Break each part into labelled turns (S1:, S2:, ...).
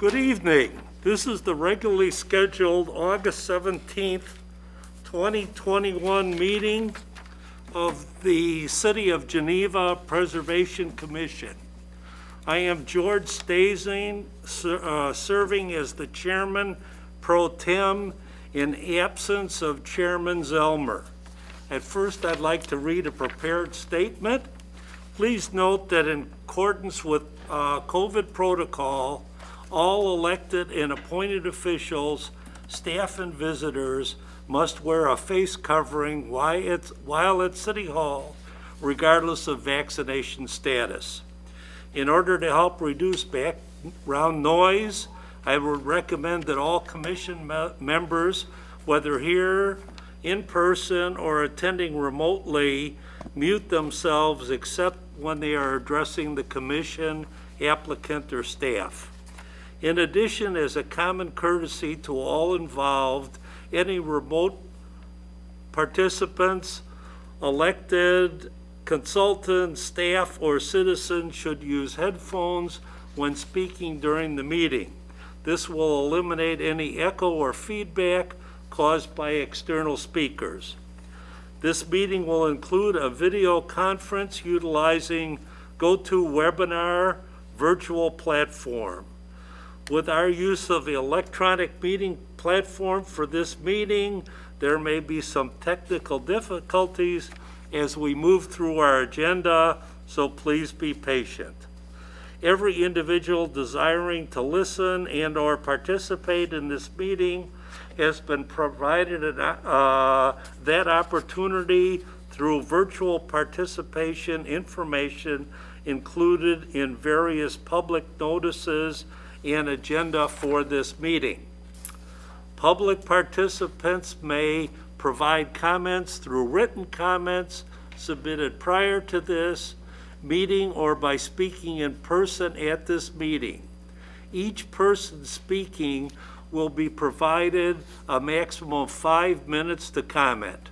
S1: Good evening. This is the regularly scheduled August 17th, 2021 meeting of the City of Geneva Preservation Commission. I am George Stasing, serving as the Chairman Pro Tem in absence of Chairman Zellmer. At first, I'd like to read a prepared statement. Please note that in accordance with COVID protocol, all elected and appointed officials, staff, and visitors must wear a face covering while at City Hall, regardless of vaccination status. In order to help reduce background noise, I would recommend that all commission members, whether here in person or attending remotely, mute themselves except when they are addressing the commission, applicant, or staff. In addition, as a common courtesy to all involved, any remote participants, elected, consultants, staff, or citizens should use headphones when speaking during the meeting. This will eliminate any echo or feedback caused by external speakers. This meeting will include a video conference utilizing GoToWebinar virtual platform. With our use of the electronic meeting platform for this meeting, there may be some technical difficulties as we move through our agenda, so please be patient. Every individual desiring to listen and/or participate in this meeting has been provided that opportunity through virtual participation information included in various public notices and agenda for this meeting. Public participants may provide comments through written comments submitted prior to this meeting or by speaking in person at this meeting. Each person speaking will be provided a maximum of 5 minutes to comment.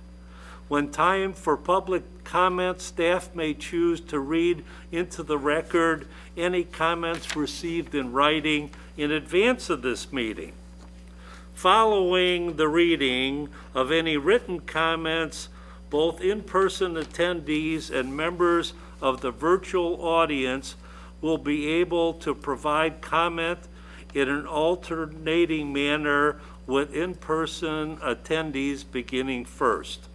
S1: When time for public comment, staff may choose to read into the record any comments received in writing in advance of this meeting. Following the reading of any written comments, both in-person attendees and members of the virtual audience will be able to provide comment in an alternating manner with in-person attendees beginning first.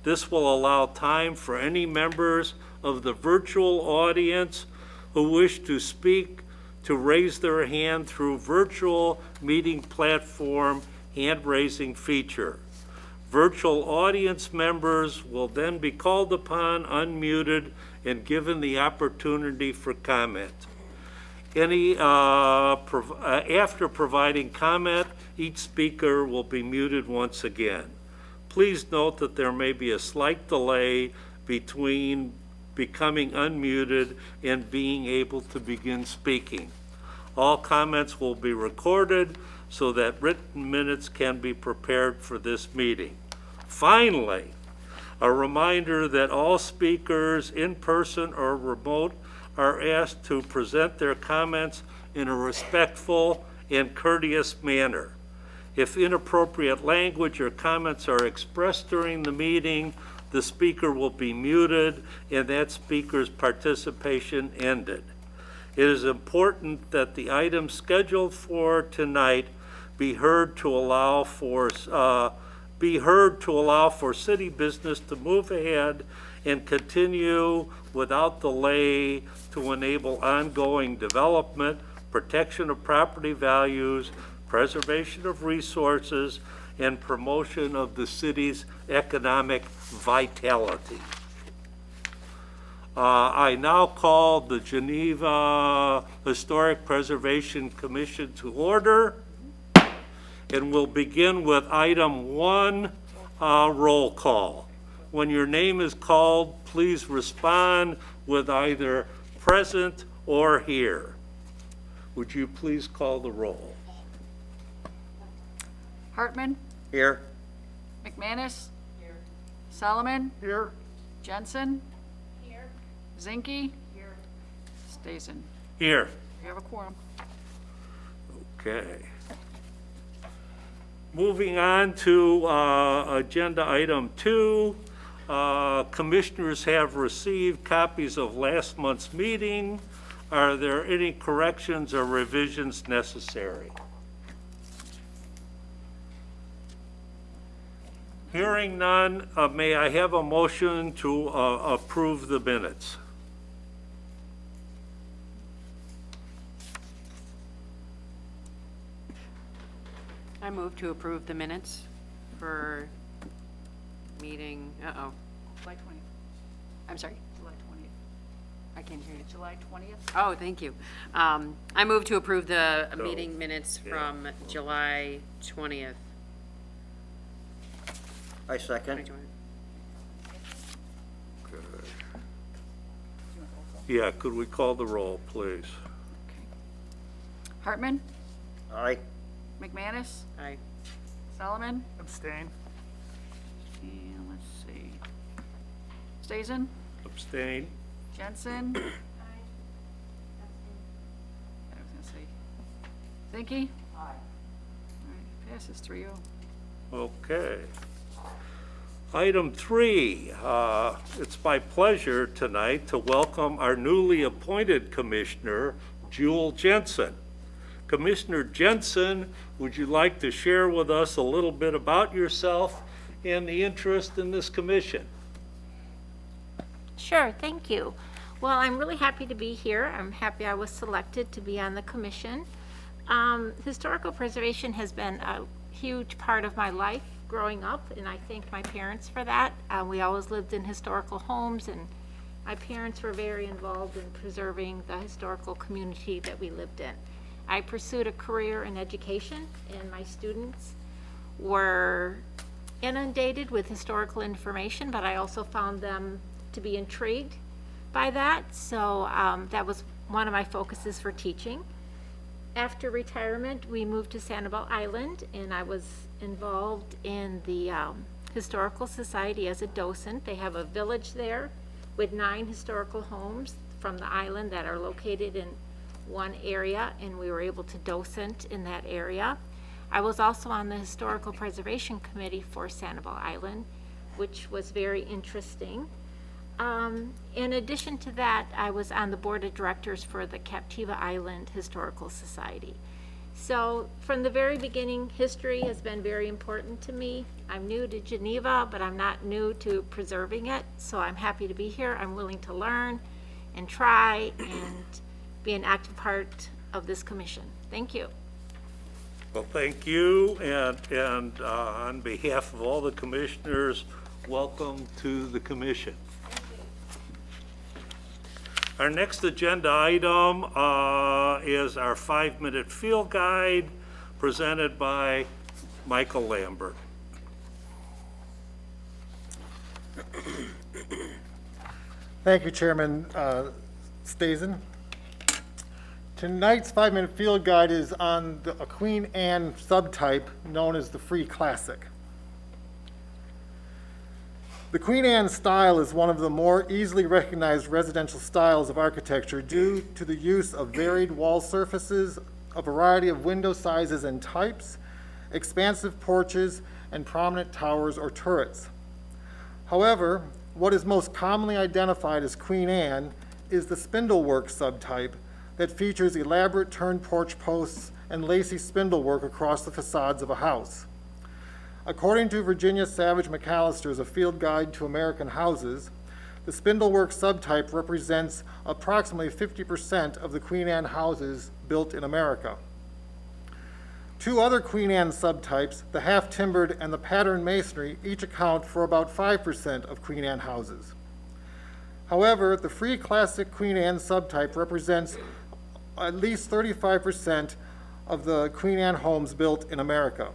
S1: This will allow time for any members of the virtual audience who wish to speak to raise their hand through virtual meeting platform hand-raising feature. Virtual audience members will then be called upon, unmuted, and given the opportunity for comment. After providing comment, each speaker will be muted once again. Please note that there may be a slight delay between becoming unmuted and being able to begin speaking. All comments will be recorded so that written minutes can be prepared for this meeting. Finally, a reminder that all speakers, in person or remote, are asked to present their comments in a respectful and courteous manner. If inappropriate language or comments are expressed during the meeting, the speaker will be muted and that speaker's participation ended. It is important that the items scheduled for tonight be heard to allow for city business to move ahead and continue without delay to enable ongoing development, protection of property values, preservation of resources, and promotion of the city's economic vitality. I now call the Geneva Historic Preservation Commission to order, and we'll begin with item 1, roll call. When your name is called, please respond with either present or here. Would you please call the roll?
S2: Hartman,
S1: Here.
S2: McManus. Here. Solomon.
S1: Here.
S2: Jensen. Here. Zinke. Here. Stason.
S1: Here.
S2: We have a quorum.
S1: Okay. Moving on to agenda item 2. Commissioners have received copies of last month's meeting. Are there any corrections or revisions necessary? Hearing none, may I have a motion to approve the minutes?
S3: I move to approve the minutes for meeting,
S2: July 20th.
S3: I'm sorry,
S2: July 20th.
S3: I can't hear you.
S2: July 20th?
S3: Oh, thank you. I move to approve the meeting minutes
S1: yeah.
S3: from July 20th.
S4: I second.
S3: 2020.
S1: Yeah, could we call the roll, please?
S2: Hartman,
S4: Aye.
S2: McManus,
S3: Aye.
S2: Solomon,
S5: Abstain.
S2: and let's see. Stazen,
S1: Abstain?
S2: Jensen. I was gonna say. Zinke. Aye. All right, passes 3-0.
S1: Okay. Item 3, it's my pleasure tonight to welcome our newly appointed commissioner, Jewel Jensen. Commissioner Jensen, would you like to share with us a little bit about yourself and the interest in this commission?
S6: Sure, thank you. Well, I'm really happy to be here. I'm happy I was selected to be on the commission. Historical preservation has been a huge part of my life growing up, and I thank my parents for that. We always lived in historical homes, and my parents were very involved in preserving the historical community that we lived in. I pursued a career in education, and my students were inundated with historical information, but I also found them to be intrigued by that. So that was one of my focuses for teaching. After retirement, we moved to Sanibel Island, and I was involved in the Historical Society as a docent. They have a village there with 9 historical homes from the island that are located in one area, and we were able to docent in that area. I was also on the Historical Preservation Committee for Sanibel Island, which was very interesting. In addition to that, I was on the board of directors for the Captiva Island Historical Society. So from the very beginning, history has been very important to me. I'm new to Geneva, but I'm not new to preserving it, so I'm happy to be here. I'm willing to learn and try and be an active part of this commission. Thank you.
S1: Well, thank you, and on behalf of all the commissioners, welcome to the commission. Our next agenda item is our 5-minute field guide presented by Michael Lambert.
S5: Thank you, Chairman Stazen. Tonight's 5-minute field guide is on a Queen Anne subtype known as the Free Classic. The Queen Anne style is one of the more easily recognized residential styles of architecture due to the use of varied wall surfaces, a variety of window sizes and types, expansive porches, and prominent towers or turrets. However, what is most commonly identified as Queen Anne is the spindlework subtype that features elaborate turned porch posts and lacy spindlework across the facades of a house. According to Virginia Savage McAllister's A Field Guide to American Houses, the spindlework subtype represents approximately 50% of the Queen Anne houses built in America. 2 other Queen Anne subtypes, the half-timbered and the pattern masonry, each account for about 5% of Queen Anne houses. However, the Free Classic Queen Anne subtype represents at least 35% of the Queen Anne homes built in America.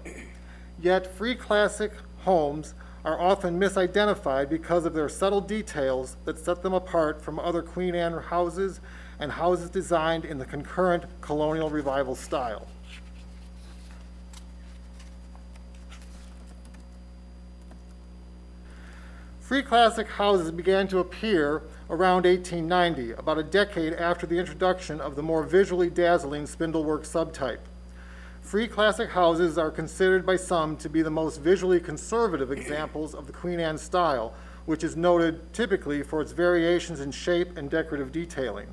S5: Yet Free Classic homes are often misidentified because of their subtle details that set them apart from other Queen Anne houses and houses designed in the concurrent colonial revival style. Free Classic houses began to appear around 1890, about a decade after the introduction of the more visually dazzling spindlework subtype. Free Classic houses are considered by some to be the most visually conservative examples of the Queen Anne style, which is noted typically for its variations in shape and decorative detailing.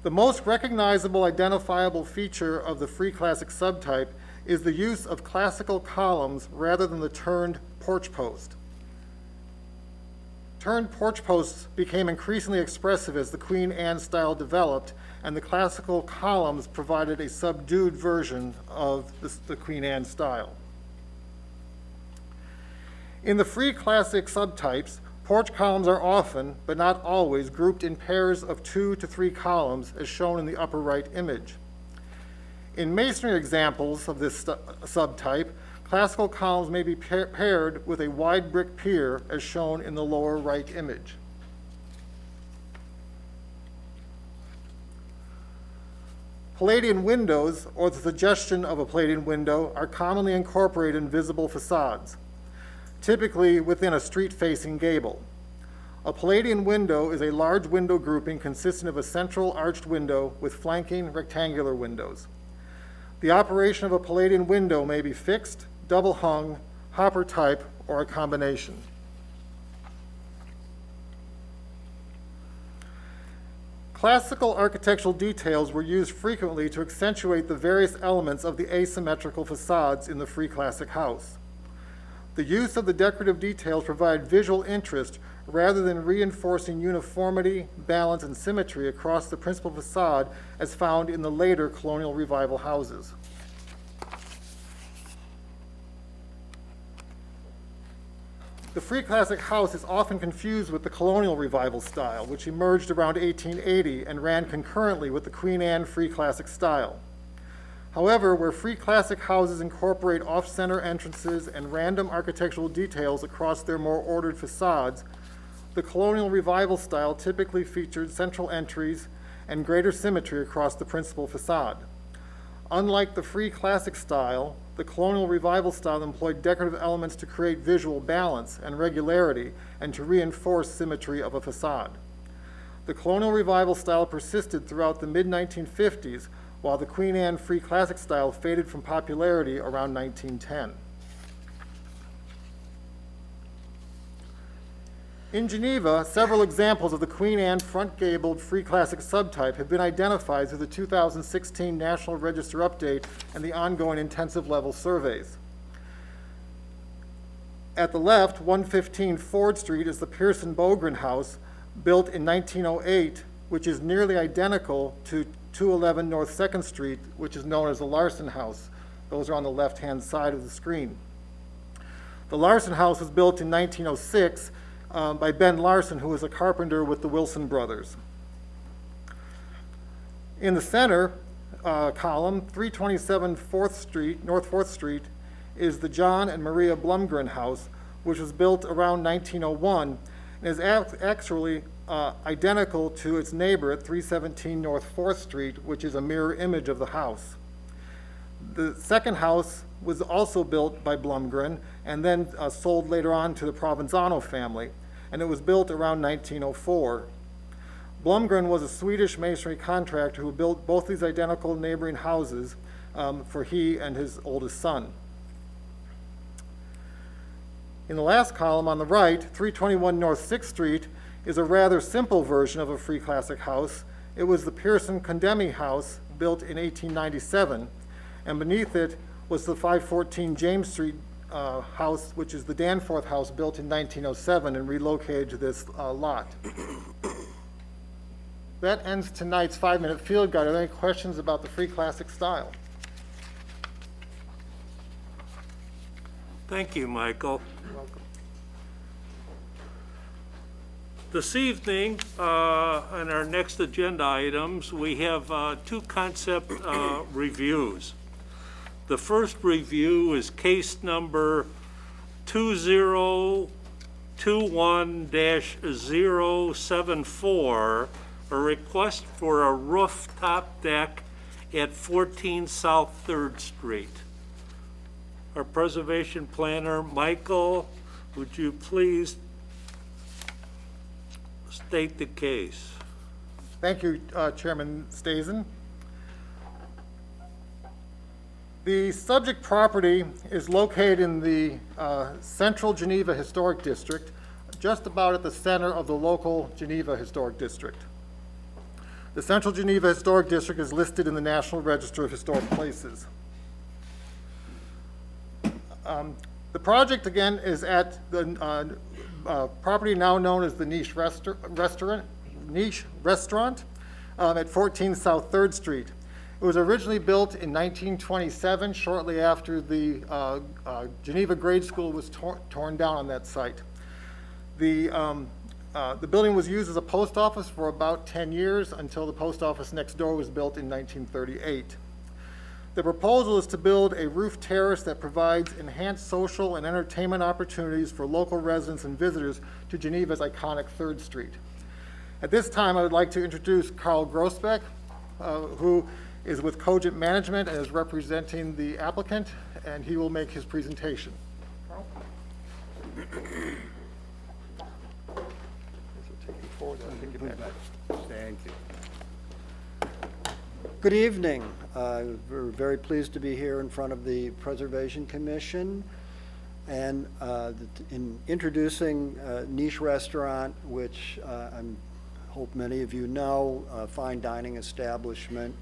S5: The most recognizable identifiable feature of the Free Classic subtype is the use of classical columns rather than the turned porch post. Turned porch posts became increasingly expressive as the Queen Anne style developed, and the classical columns provided a subdued version of the Queen Anne style. In the Free Classic subtypes, porch columns are often, but not always, grouped in pairs of 2 to 3 columns, as shown in the upper right image. In masonry examples of this subtype, classical columns may be paired with a wide brick pier, as shown in the lower right image. Palladian windows, or the suggestion of a Palladian window, are commonly incorporated in visible facades, typically within a street-facing gable. A Palladian window is a large window grouping consisting of a central arched window with flanking rectangular windows. The operation of a Palladian window may be fixed, double hung, hopper type, or a combination. Classical architectural details were used frequently to accentuate the various elements of the asymmetrical facades in the Free Classic house. The use of the decorative details provide visual interest rather than reinforcing uniformity, balance, and symmetry across the principal facade as found in the later Colonial Revival houses. The Free Classic house is often confused with the Colonial Revival style, which emerged around 1880 and ran concurrently with the Queen Anne Free Classic style. However, where Free Classic houses incorporate off-center entrances and random architectural details across their more ordered facades, the Colonial Revival style typically featured central entries and greater symmetry across the principal facade. Unlike the Free Classic style, the Colonial Revival style employed decorative elements to create visual balance and regularity and to reinforce symmetry of a facade. The Colonial Revival style persisted throughout the mid-1950s, while the Queen Anne Free Classic style faded from popularity around 1910. In Geneva, several examples of the Queen Anne front-gabled Free Classic subtype have been identified through the 2016 National Register update and the ongoing intensive level surveys. At the left, 115 Ford Street is the Pearson Bogren House, built in 1908, which is nearly identical to 211 North 2nd Street, which is known as the Larson House. Those are on the left-hand side of the screen. The Larson House was built in 1906 by Ben Larson, who was a carpenter with the Wilson brothers. In the center column, 327 North 4th Street, is the John and Maria Blumgren House, which was built around 1901 and is actually identical to its neighbor at 317 North 4th Street, which is a mirror image of the house. The second house was also built by Blumgren and then sold later on to the Provenzano family, and it was built around 1904. Blumgren was a Swedish masonry contractor who built both these identical neighboring houses for he and his oldest son. In the last column on the right, 321 North 6th Street is a rather simple version of a Free Classic house. It was the Pearson Condemi House, built in 1897, and beneath it was the 514 James Street house, which is the Danforth House, built in 1907 and relocated to this lot. That ends tonight's 5-minute field guide. Are there any questions about the Free Classic style?
S1: Thank you, Michael.
S5: You're welcome.
S1: This evening, on our next agenda items, we have two concept reviews. The first review is case number 2021-074, a request for a rooftop deck at 14 South 3rd Street. Our preservation planner, Michael, would you please state the case?
S5: Thank you, Chairman Stazen. The subject property is located in the Central Geneva Historic District, just about at the center of the local Geneva Historic District. The Central Geneva Historic District is listed in the National Register of Historic Places. The project, again, is at the property now known as the Niche Restaurant at 14 South 3rd Street. It was originally built in 1927, shortly after the Geneva Grade School was torn down on that site. The building was used as a post office for about 10 years until the post office next door was built in 1938. The proposal is to build a roof terrace that provides enhanced social and entertainment opportunities for local residents and visitors to Geneva's iconic 3rd Street. At this time, I would like to introduce Carl Grossbeck, who is with Cogent Management and is representing the applicant, and he will make his presentation. Carl?
S4: Thank you. Good evening. We're very pleased to be here in front of the Preservation Commission and in introducing Niche Restaurant, which I hope many of you know, a fine dining establishment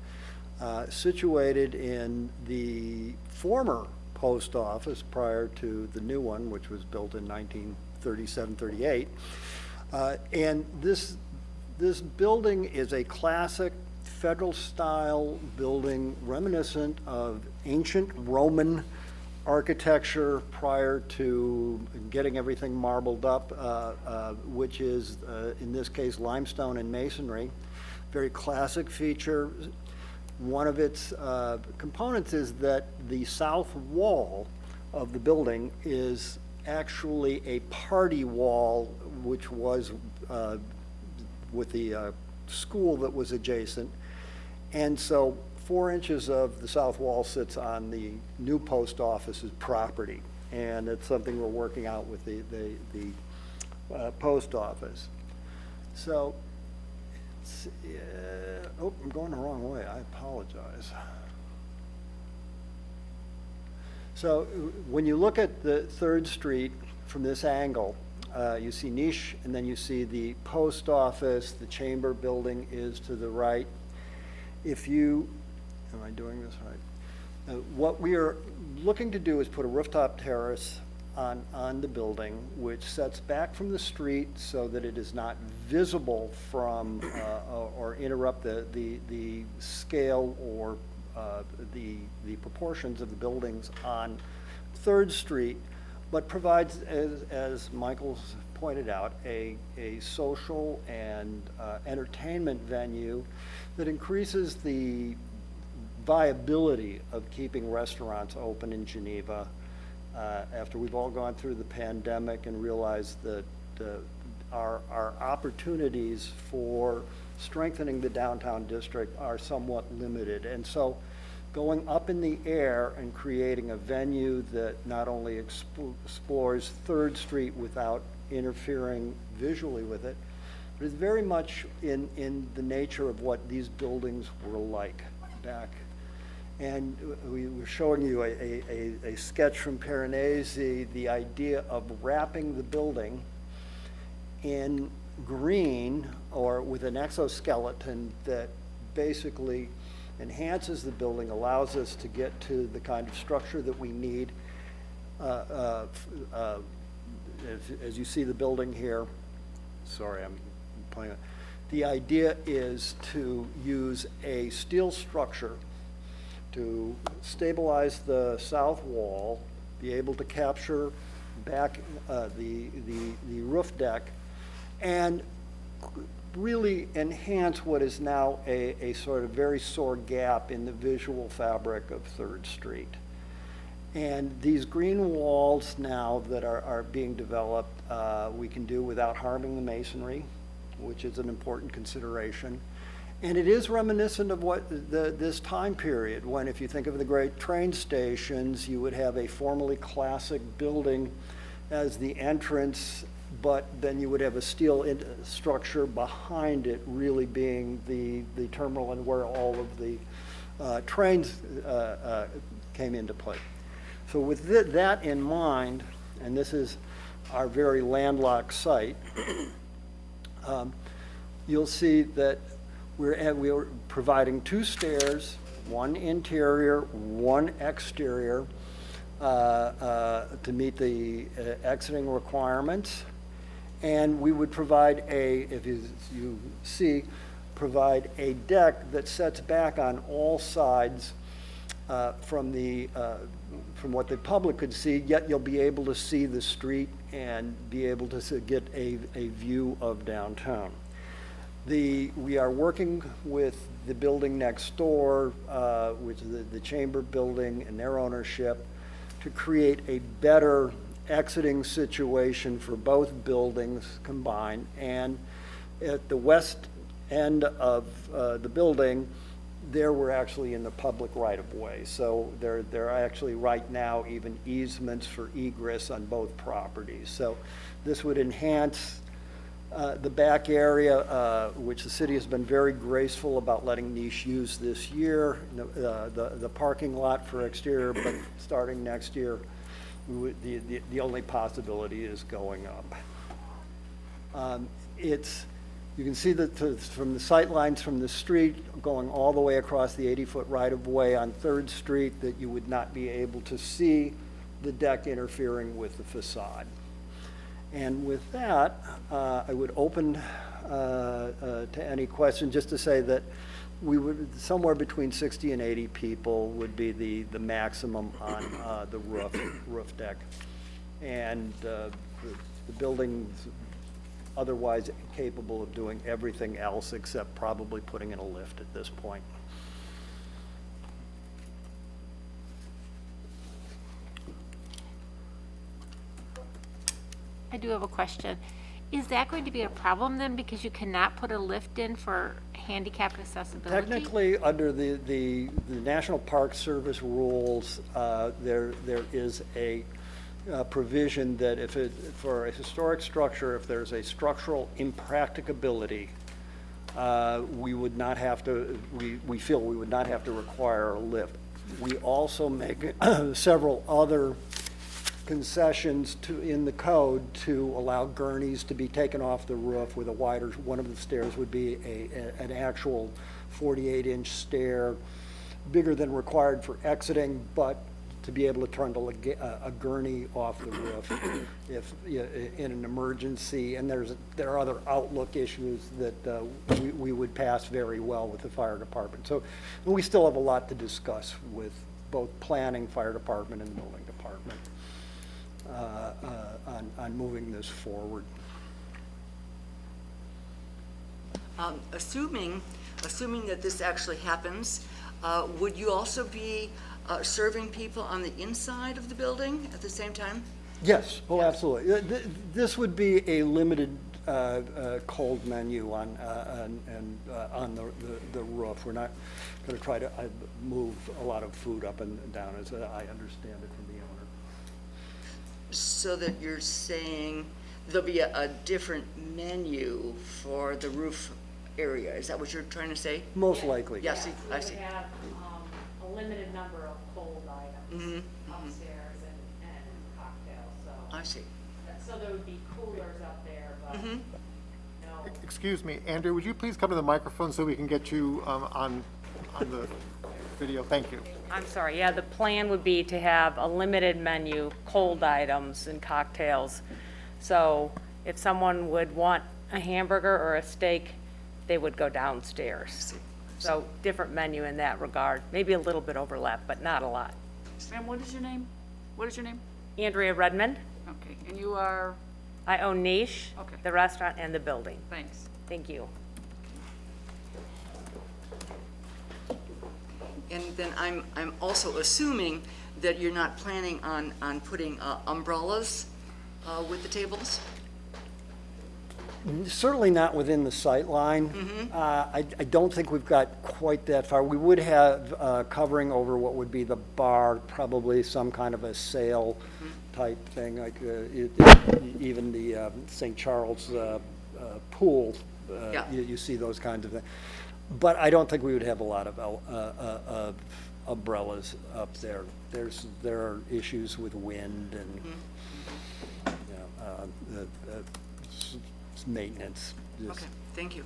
S4: situated in the former post office prior to the new one, which was built in 1937-38. And this building is a classic federal-style building reminiscent of ancient Roman architecture prior to getting everything marbled up, which is, in this case, limestone and masonry. Very classic feature. One of its components is that the south wall of the building is actually a party wall, which was with the school that was adjacent. And so 4 inches of the south wall sits on the new post office's property. And it's something we're working out with the post office. So, oh, I'm going the wrong way. I apologize. So when you look at the 3rd Street from this angle, you see Niche, and then you see the post office. The chamber building is to the right. If you, am I doing this right? What we are looking to do is put a rooftop terrace on the building, which sets back from the street so that it is not visible from or interrupt the scale or the proportions of the buildings on 3rd Street, but provides, as Michael's pointed out, a social and entertainment venue that increases the viability of keeping restaurants open in Geneva after we've all gone through the pandemic and realized that our opportunities for strengthening the downtown district are somewhat limited. And so going up in the air and creating a venue that not only explores 3rd Street without interfering visually with it, but is very much in the nature of what these buildings were like back. And we were showing you a sketch from Piranesi, the idea of wrapping the building in green or with an exoskeleton that basically enhances the building, allows us to get to the kind of structure that we need. As you see the building here, sorry, I'm playing it. The idea is to use a steel structure to stabilize the south wall, be able to capture back the roof deck, and really enhance what is now a sort of very sore gap in the visual fabric of 3rd Street. And these green walls now that are being developed, we can do without harming the masonry, which is an important consideration. And it is reminiscent of what this time period, when if you think of the great train stations, you would have a formerly classic building as the entrance, but then you would have a steel structure behind it really being the terminal and where all of the trains came into play. So with that in mind, and this is our very landlocked site, you'll see that we're providing 2 stairs, 1 interior, 1 exterior, to meet the exiting requirements. And we would provide if you see, provide a deck that sets back on all sides from what the public could see, yet you'll be able to see the street and be able to get a view of downtown. We are working with the building next door, which is the Chamber building and their ownership, to create a better exiting situation for both buildings combined. And at the west end of the building, there we're actually in the public right-of-way. So there are actually right now even easements for egress on both properties. So this would enhance the back area, which the city has been very graceful about letting Niche use this year, the parking lot for exterior, but starting next year, the only possibility is going up. You can see that from the sight lines from the street, going all the way across the 80-foot right-of-way on 3rd Street, that you would not be able to see the deck interfering with the facade. And with that, I would open to any question, just to say that we would, somewhere between 60 and 80 people would be the maximum on the roof deck. And the building's otherwise capable of doing everything else except probably putting in a lift at this point.
S6: I do have a question. Is that going to be a problem then, because you cannot put a lift in for handicapped accessibility?
S4: Technically, under the National Park Service rules, there is a provision that for a historic structure, if there's a structural impracticability, we would not have to, we feel we would not have to require a lift. We also make several other concessions in the code to allow gurneys to be taken off the roof with a wider, one of the stairs would be an actual 48-inch stair, bigger than required for exiting, but to be able to turn a gurney off the roof if in an emergency. And there are other outlook issues that we would pass very well with the fire department. So we still have a lot to discuss with both planning, fire department, and the building department on moving this forward.
S7: Assuming that this actually happens, would you also be serving people on the inside of the building at the same time?
S4: Yes, oh, absolutely. This would be a limited cold menu on the roof. We're not going to try to move a lot of food up and down, as I understand it from the owner.
S7: So that you're saying there'll be a different menu for the roof area. Is that what you're trying to say?
S4: Most likely.
S7: Yes, I see.
S3: We have a limited number of cold items upstairs and cocktails, so.
S7: I see.
S3: So there would be coolers up there, but no.
S5: Excuse me, Andrew, would you please come to the microphone so we can get you on the video? Thank you.
S8: I'm sorry, yeah, the plan would be to have a limited menu, cold items and cocktails. So if someone would want a hamburger or a steak, they would go downstairs. So different menu in that regard, maybe a little bit overlap, but not a lot.
S2: Ma'am, what is your name? What is your name?
S8: Andrea Redmond,
S2: Okay, and you are,
S8: I own Niche,
S2: Okay.
S8: the restaurant and the building.
S2: thanks.
S8: Thank you.
S7: And then I'm also assuming that you're not planning on putting umbrellas with the tables?
S4: Certainly not within the sight line. I don't think we've got quite that far. We would have covering over what would be the bar, probably some kind of a sail type thing, like even the St. Charles pool.
S7: Yeah.
S4: You see those kinds of things. But I don't think we would have a lot of umbrellas up there. There are issues with wind and, maintenance. Just-
S7: Okay, thank you.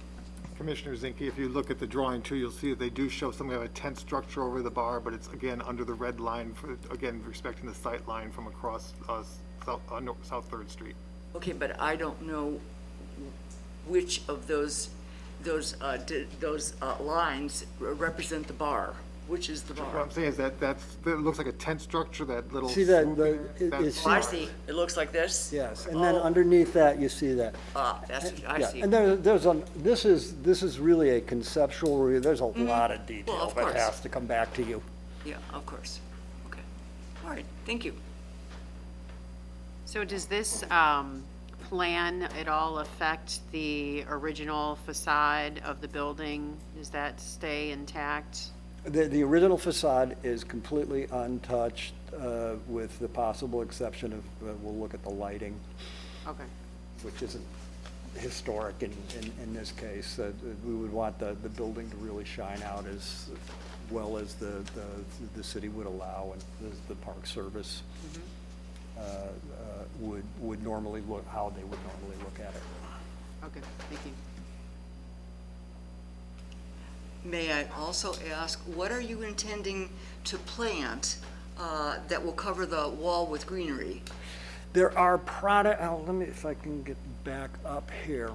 S5: Commissioner Zinke, if you look at the drawing too, you'll see that they do show some kind of a tent structure over the bar, but it's again under the red line, again respecting the sight line from across South Third Street.
S7: Okay, but I don't know which of those lines represent the bar. Which is the
S5: What
S7: bar?
S5: I'm saying is that it looks like a tent structure, that little.
S4: See that,
S5: swooping-
S4: it
S5: that's-
S7: Oh, I see. It looks like this?
S4: Yes, and then
S7: Oh.
S4: underneath that, you see that.
S7: I
S4: Yeah,
S7: see.
S4: and this is really a conceptual review. There's a lot of detail
S7: Mm-hmm. of
S4: that
S7: course.
S4: has to come back to you.
S7: Yeah, of course. Okay. All right, thank you.
S9: So does this plan at all affect the original facade of the building? Does that stay intact?
S4: The original facade is completely untouched, with the possible exception of, we'll look at the lighting,
S9: Okay.
S4: which isn't historic in this case. We would want the building to really shine out as well as the city would allow, and the Park Service would normally look, how they would normally look at it.
S9: Okay, thank you.
S7: May I also ask, what are you intending to plant that will cover the wall with greenery?
S4: There are let me, if I can get back up here.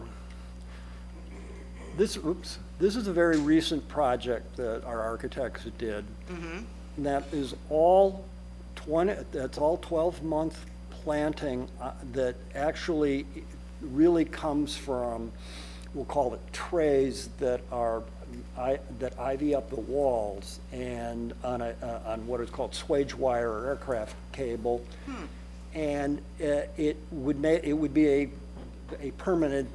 S4: This is a very recent project that our architects did. And that is all 12-month planting that actually really comes from, we'll call it trays that ivy up the walls and on what is called swage wire or aircraft cable. And it would be a permanent,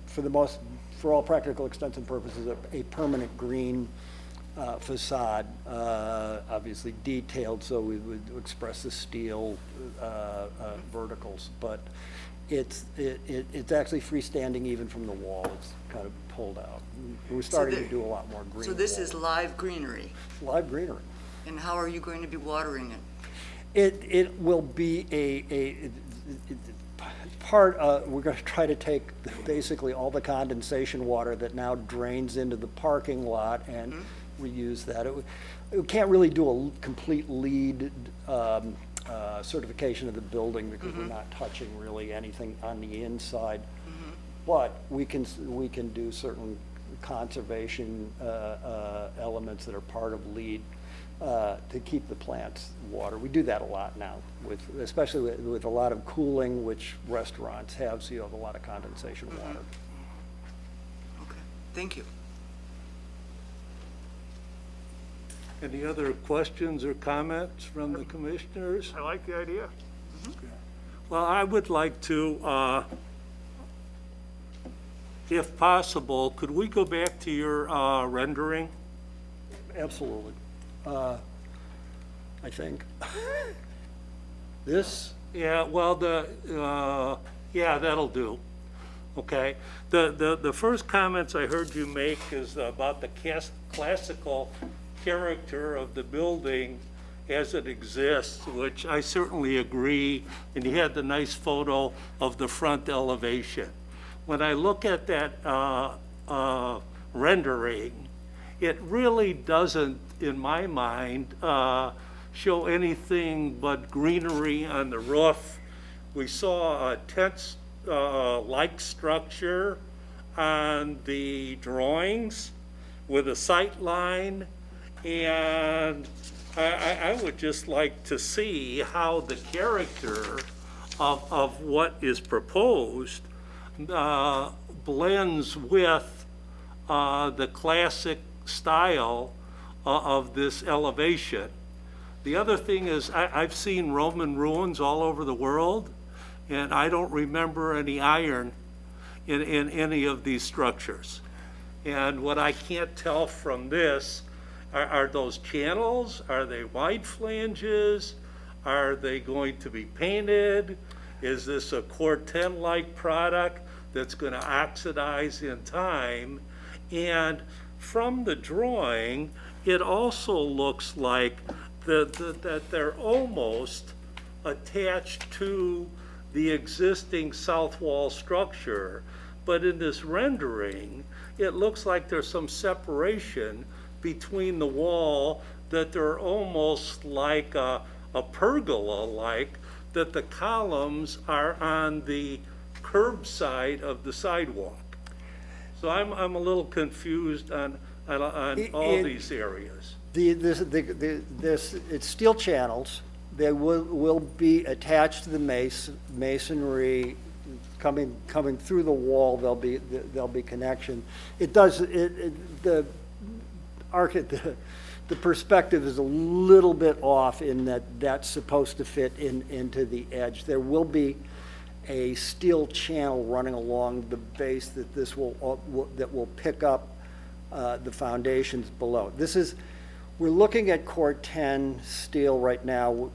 S4: for all practical extents and purposes, a permanent green facade, obviously detailed, so we would express the steel verticals, but it's actually freestanding even from the wall. It's kind of pulled out. We're starting to do a lot more green.
S7: So this is
S4: wall.
S7: live greenery,
S4: Live greenery.
S7: and how are you going to be watering it?
S4: It will be we're going to try to take basically all the condensation water that now drains into the parking lot and reuse that. We can't really do a complete LEED certification of the building because we're not touching really anything on the inside. But we can do certain conservation elements that are part of LEED to keep the plants water. We do that a lot now, especially with a lot of cooling, which restaurants have, so you have a lot of condensation water.
S7: Okay, thank you.
S1: Any other questions or comments from the commissioners?
S5: I like the idea.
S1: Well, I would like to, if possible, could we go back to your rendering?
S4: Absolutely. I think. This?
S1: Yeah, well, yeah, that'll do. Okay. The first comments I heard you make is about the classical character of the building as it exists, which I certainly agree, and you had the nice photo of the front elevation. When I look at that rendering, it really doesn't, in my mind, show anything but greenery on the roof. We saw a tent-like structure on the drawings with a sight line, and I would just like to see how the character of what is proposed blends with the classic style of this elevation. The other thing is I've seen Roman ruins all over the world, and I don't remember any iron in any of these structures. And what I can't tell from this, are those channels? Are they wide flanges? Are they going to be painted? Is this a Corten-like product that's going to oxidize in time? And from the drawing, it also looks like that they're almost attached to the existing south wall structure. But in this rendering, it looks like there's some separation between the wall, that they're almost like a pergola-like, that the columns are on the curb side of the sidewalk. So I'm a little confused on all these areas.
S4: It's steel channels. They will be attached to the masonry coming through the wall. There'll be connection. The perspective is a little bit off in that that's supposed to fit into the edge. There will be a steel channel running along the base that will pick up the foundations below. We're looking at Core 10 steel right now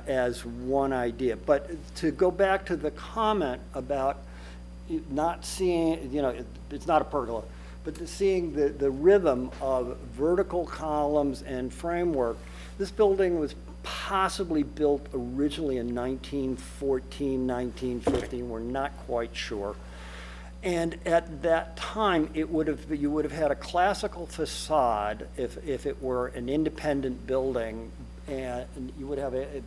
S4: as one idea. But to go back to the comment about not seeing, it's not a pergola, but seeing the rhythm of vertical columns and framework. This building was possibly built originally in 1914, 1915, we're not quite sure. And at that time, you would have had a classical facade if it were an independent building, and you would have a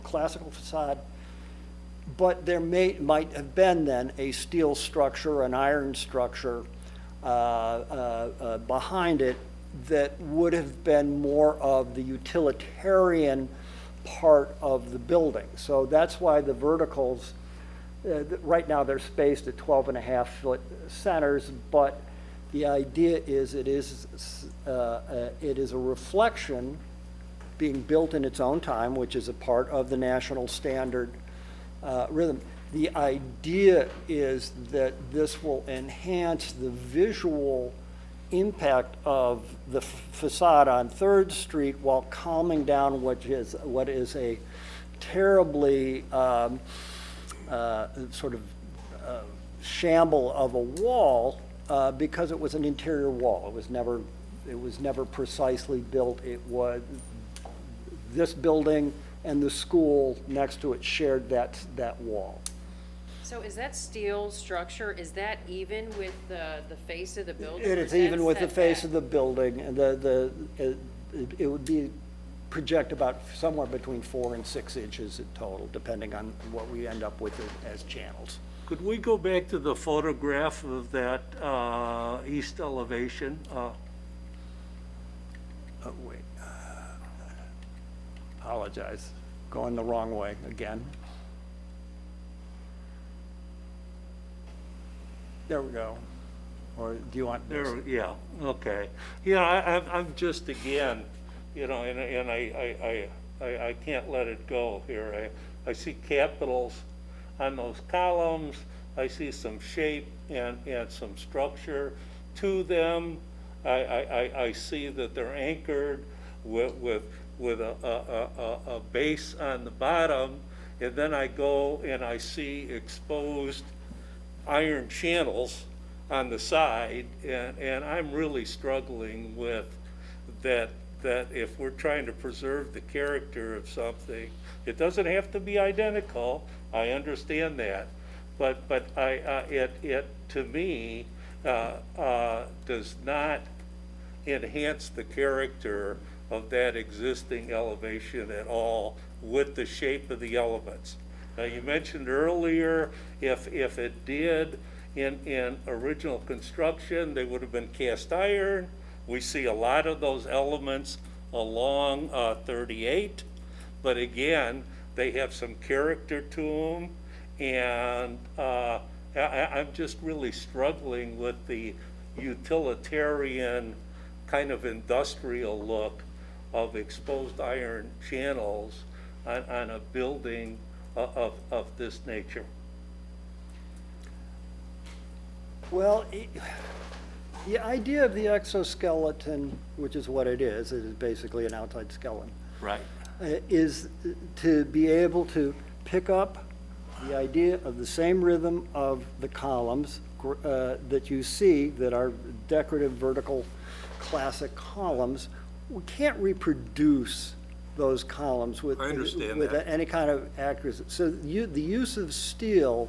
S4: classical facade, but there might have been then a steel structure, an iron structure behind it that would have been more of the utilitarian part of the building. So that's why the verticals, right now they're spaced at 12.5-foot centers, but the idea is it is a reflection being built in its own time, which is a part of the national standard rhythm. The idea is that this will enhance the visual impact of the facade on 3rd Street while calming down what is a terribly sort of shamble of a wall because it was an interior wall. It was never precisely built. It was this building and the school next to it shared that wall.
S9: So is that steel structure, is that even with the face of the building?
S4: It is even with the face of the building, and it would be project about somewhere between 4 and 6 inches in total, depending on what we end up with as channels.
S1: Could we go back to the photograph of that east elevation?
S4: Wait, apologize, going the wrong way again. There we go. Or do you want this?
S1: There, yeah, okay. I'm just, again, and I can't let it go here. I see capitals on those columns. I see some shape and some structure to them. I see that they're anchored with a base on the bottom, and then I go and I see exposed iron channels on the side, and I'm really struggling with that if we're trying to preserve the character of something, it doesn't have to be identical. I understand that, but it to me does not enhance the character of that existing elevation at all with the shape of the elements. Now, you mentioned earlier, if it did in original construction, they would have been cast iron. We see a lot of those elements along 38, but again, they have some character to them, and I'm just really struggling with the utilitarian kind of industrial look of exposed iron channels on a building of this nature.
S4: Well, the idea of the exoskeleton, which is what it is basically an outside skeleton,
S1: Right.
S4: is to be able to pick up the idea of the same rhythm of the columns that you see that are decorative vertical classic columns, we can't reproduce those columns with,
S1: I understand
S4: with
S1: that.
S4: any kind of accuracy. So the use of steel,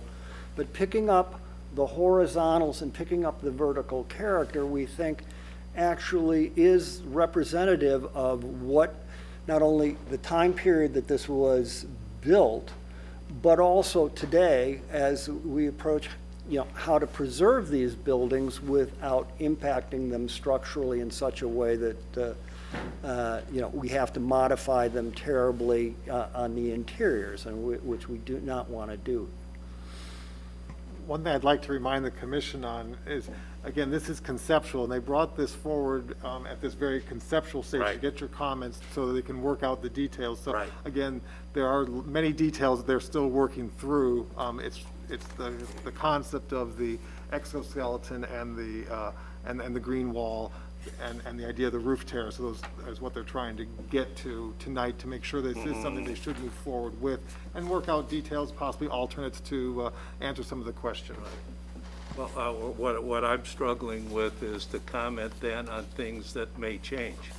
S4: but picking up the horizontals and picking up the vertical character, we think actually is representative of what, not only the time period that this was built, but also today as we approach, how to preserve these buildings without impacting them structurally in such a way that, we have to modify them terribly on the interiors, and which we do not want to do.
S5: One thing I'd like to remind the commission on is, again, this is conceptual, and they brought this forward at this very conceptual stage to
S1: Right.
S5: get your comments so that they can work out the details. So
S1: Right.
S5: again, there are many details that they're still working through. It's the concept of the exoskeleton and the green wall and the idea of the roof terrace. So those is what they're trying to get to tonight to make sure this is something they should move forward with and work out details, possibly alternates to answer some of the questions.
S1: Well, what I'm struggling with is to comment then on things that may change.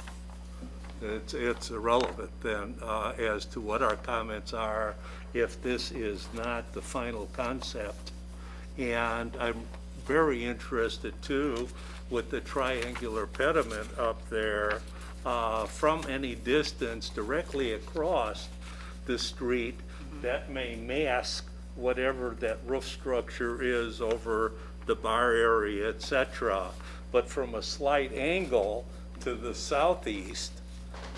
S1: It's irrelevant then as to what our comments are if this is not the final concept. And I'm very interested too with the triangular pediment up there from any distance directly across the street that may mask whatever that roof structure is over the bar area, etc. But from a slight angle to the southeast,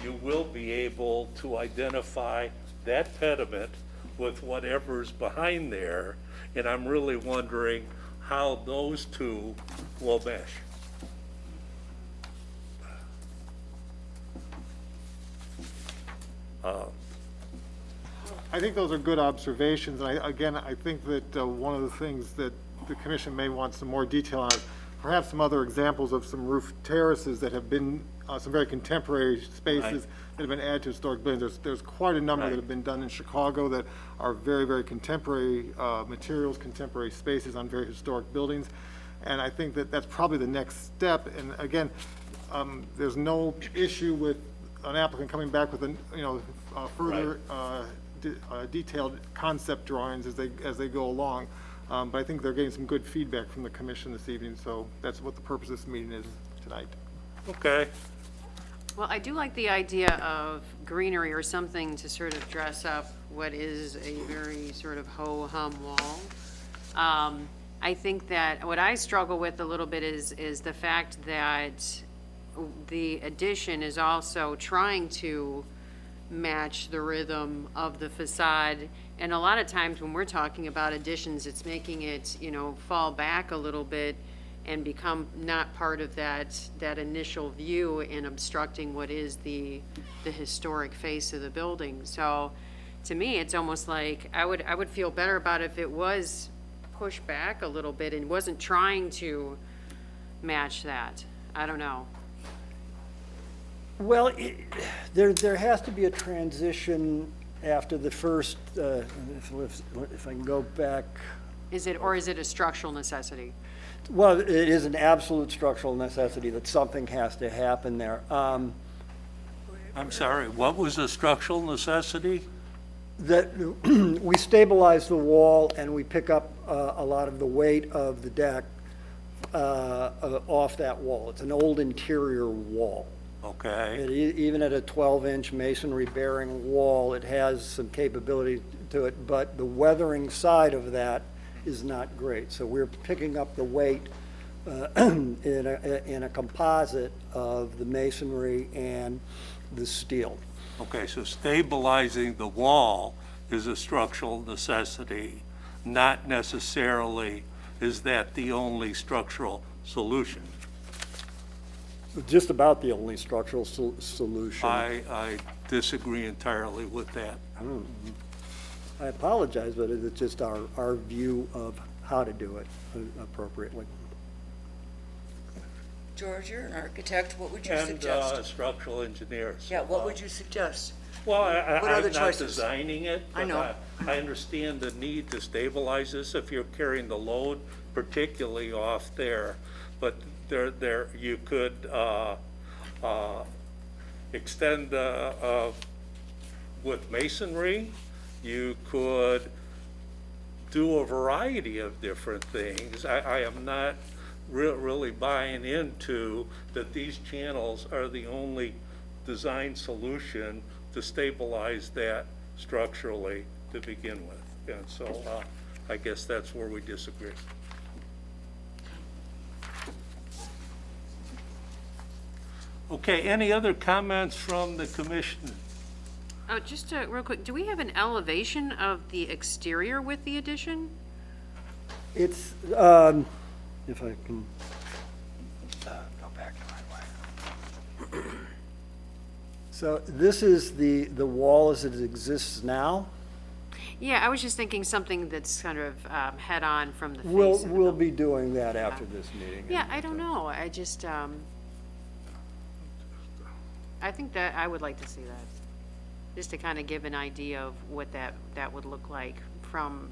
S1: you will be able to identify that pediment with whatever's behind there. And I'm really wondering how those two will mesh.
S5: I think those are good observations, and I think that one of the things that the commission may want some more detail on, perhaps some other examples of some roof terraces that have been, some very contemporary spaces
S1: Right.
S5: that have been added to historic buildings. There's quite a number
S1: Right.
S5: that have been done in Chicago that are very, very contemporary materials, contemporary spaces on very historic buildings. And I think that that's probably the next step. And again, there's no issue with an applicant coming back with further detailed concept drawings as they go along. But I think they're getting some good feedback from the commission this evening, so that's what the purpose of this meeting is tonight.
S1: Okay.
S9: Well, I do like the idea of greenery or something to sort of dress up what is a very sort of ho-hum wall. I think that what I struggle with a little bit is the fact that the addition is also trying to match the rhythm of the facade. And a lot of times when we're talking about additions, it's making it, fall back a little bit and become not part of that initial view and obstructing what is the historic face of the building. So to me, it's almost like I would feel better about if it was pushed back a little bit and wasn't trying to match that. I don't know.
S4: Well, there has to be a transition after the first, if I can go back.
S9: Is it a structural necessity?
S4: Well, it is an absolute structural necessity that something has to happen there.
S1: I'm sorry, what was the structural necessity?
S4: That we stabilize the wall and we pick up a lot of the weight of the deck off that wall. It's an old interior wall.
S1: Okay.
S4: Even at a 12-inch masonry bearing wall, it has some capability to it, but the weathering side of that is not great. So we're picking up the weight in a composite of the masonry and the steel.
S1: Okay, so stabilizing the wall is a structural necessity, not necessarily is that the only structural solution.
S4: Just about the only structural solution.
S1: I disagree entirely with that.
S4: I apologize, but it's just our view of how to do it appropriately.
S7: George, you're an architect, what would you
S1: And
S7: suggest?
S1: structural engineers.
S7: Yeah, what would you suggest?
S1: Well,
S7: What other
S1: I'm not
S7: choices?
S1: designing it.
S7: I know.
S1: But I understand the need to stabilize this if you're carrying the load, particularly off there. But you could extend with masonry. You could do a variety of different things. I am not really buying into that these channels are the only design solution to stabilize that structurally to begin with. And so I guess that's where we disagree. Okay, any other comments from the commission?
S9: Oh, just real quick, do we have an elevation of the exterior with the addition?
S4: It's, if I can go back to my way. So this is the wall as it exists now.
S9: Yeah, I was just thinking something that's kind of head-on from the face
S4: We'll,
S9: of the
S4: we'll
S9: building.
S4: be doing that after this meeting.
S9: Yeah, I don't know, I just, I think that, I would like to see that, just to kind of give an idea of what that would look like from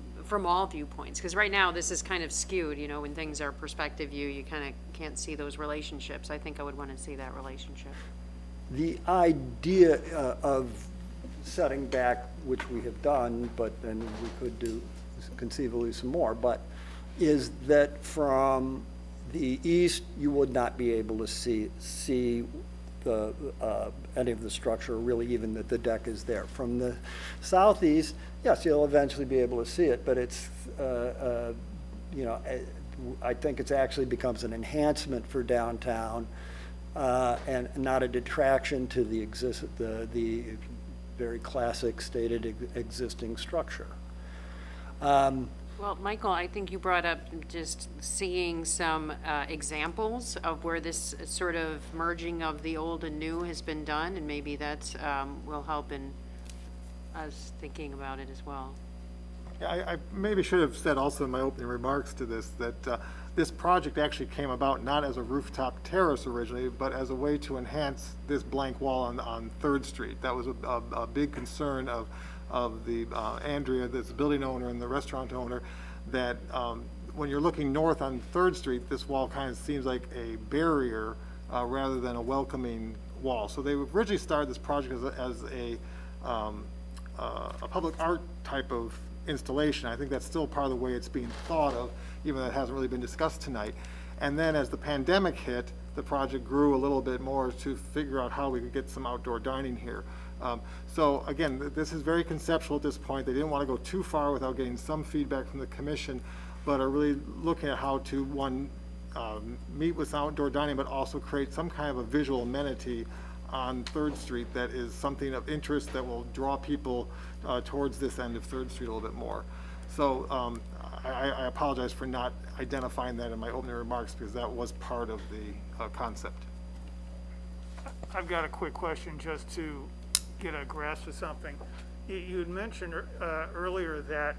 S9: all viewpoints, because right now, this is kind of skewed, you know, when things are perspective view, you kind of can't see those relationships. I think I would want to see that relationship.
S4: The idea of setting back, which we have done, but then we could do conceivably some more, but is that from the east, you would not be able to see the, any of the structure, really even that the deck is there. From the southeast, yes, you'll eventually be able to see it, but it's, you know, I think it's actually becomes an enhancement for downtown and not a detraction to the very classic stated existing structure.
S9: Well, Michael, I think you brought up just seeing some examples of where this sort of merging of the old and new has been done, and maybe that will help in us thinking about it as well.
S5: Yeah, I maybe should have said also in my opening remarks to this that this project actually came about not as a rooftop terrace originally, but as a way to enhance this blank wall on 3rd Street. That was a big concern of the Andrea, that's the building owner and the restaurant owner, that when you're looking north on 3rd Street, this wall kind of seems like a barrier rather than a welcoming wall. So they originally started this project as a public art type of installation. I think that's still part of the way it's being thought of, even though it hasn't really been discussed tonight. And then as the pandemic hit, the project grew a little bit more to figure out how we could get some outdoor dining here. So again, this is very conceptual at this point. They didn't want to go too far without getting some feedback from the commission, but are really looking at how to, one, meet with outdoor dining, but also create some kind of a visual amenity on 3rd Street that is something of interest that will draw people towards this end of 3rd Street a little bit more. So I apologize for not identifying that in my opening remarks, because that was part of the concept.
S10: I've got a quick question just to get a grasp of something. You had mentioned earlier that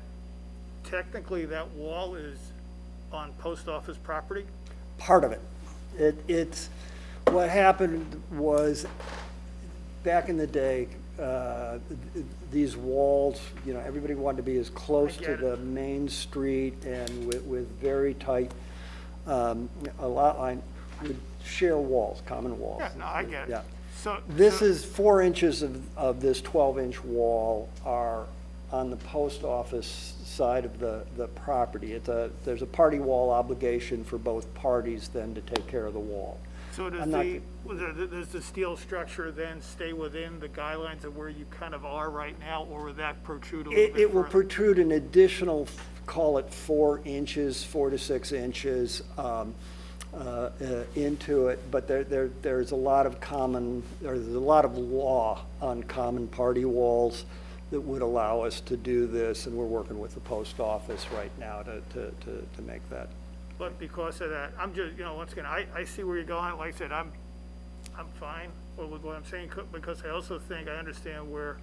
S10: technically that wall is on post office property?
S4: Part of it. It's, what happened was, back in the day, these walls, you know, everybody wanted to be as close to the main street and with very tight, a lot line, would share walls, common walls.
S10: Yeah, no, I get it.
S4: Yeah.
S10: So
S4: This is 4 inches of this 12-inch wall are on the post office side of the property. There's a party wall obligation for both parties then to take care of the wall.
S10: So does does the steel structure then stay within the guidelines of where you kind of are right now, or will that protrude a little bit
S4: It will
S10: further?
S4: protrude an additional, call it 4 inches, 4 to 6 inches into it, but there's a lot of there's a lot of law on common party walls that would allow us to do this, and we're working with the post office right now to make that.
S10: But because of that, I'm just, you know, once again, I see where you're going. Like I said, I'm fine with what I'm saying, because I also think I understand where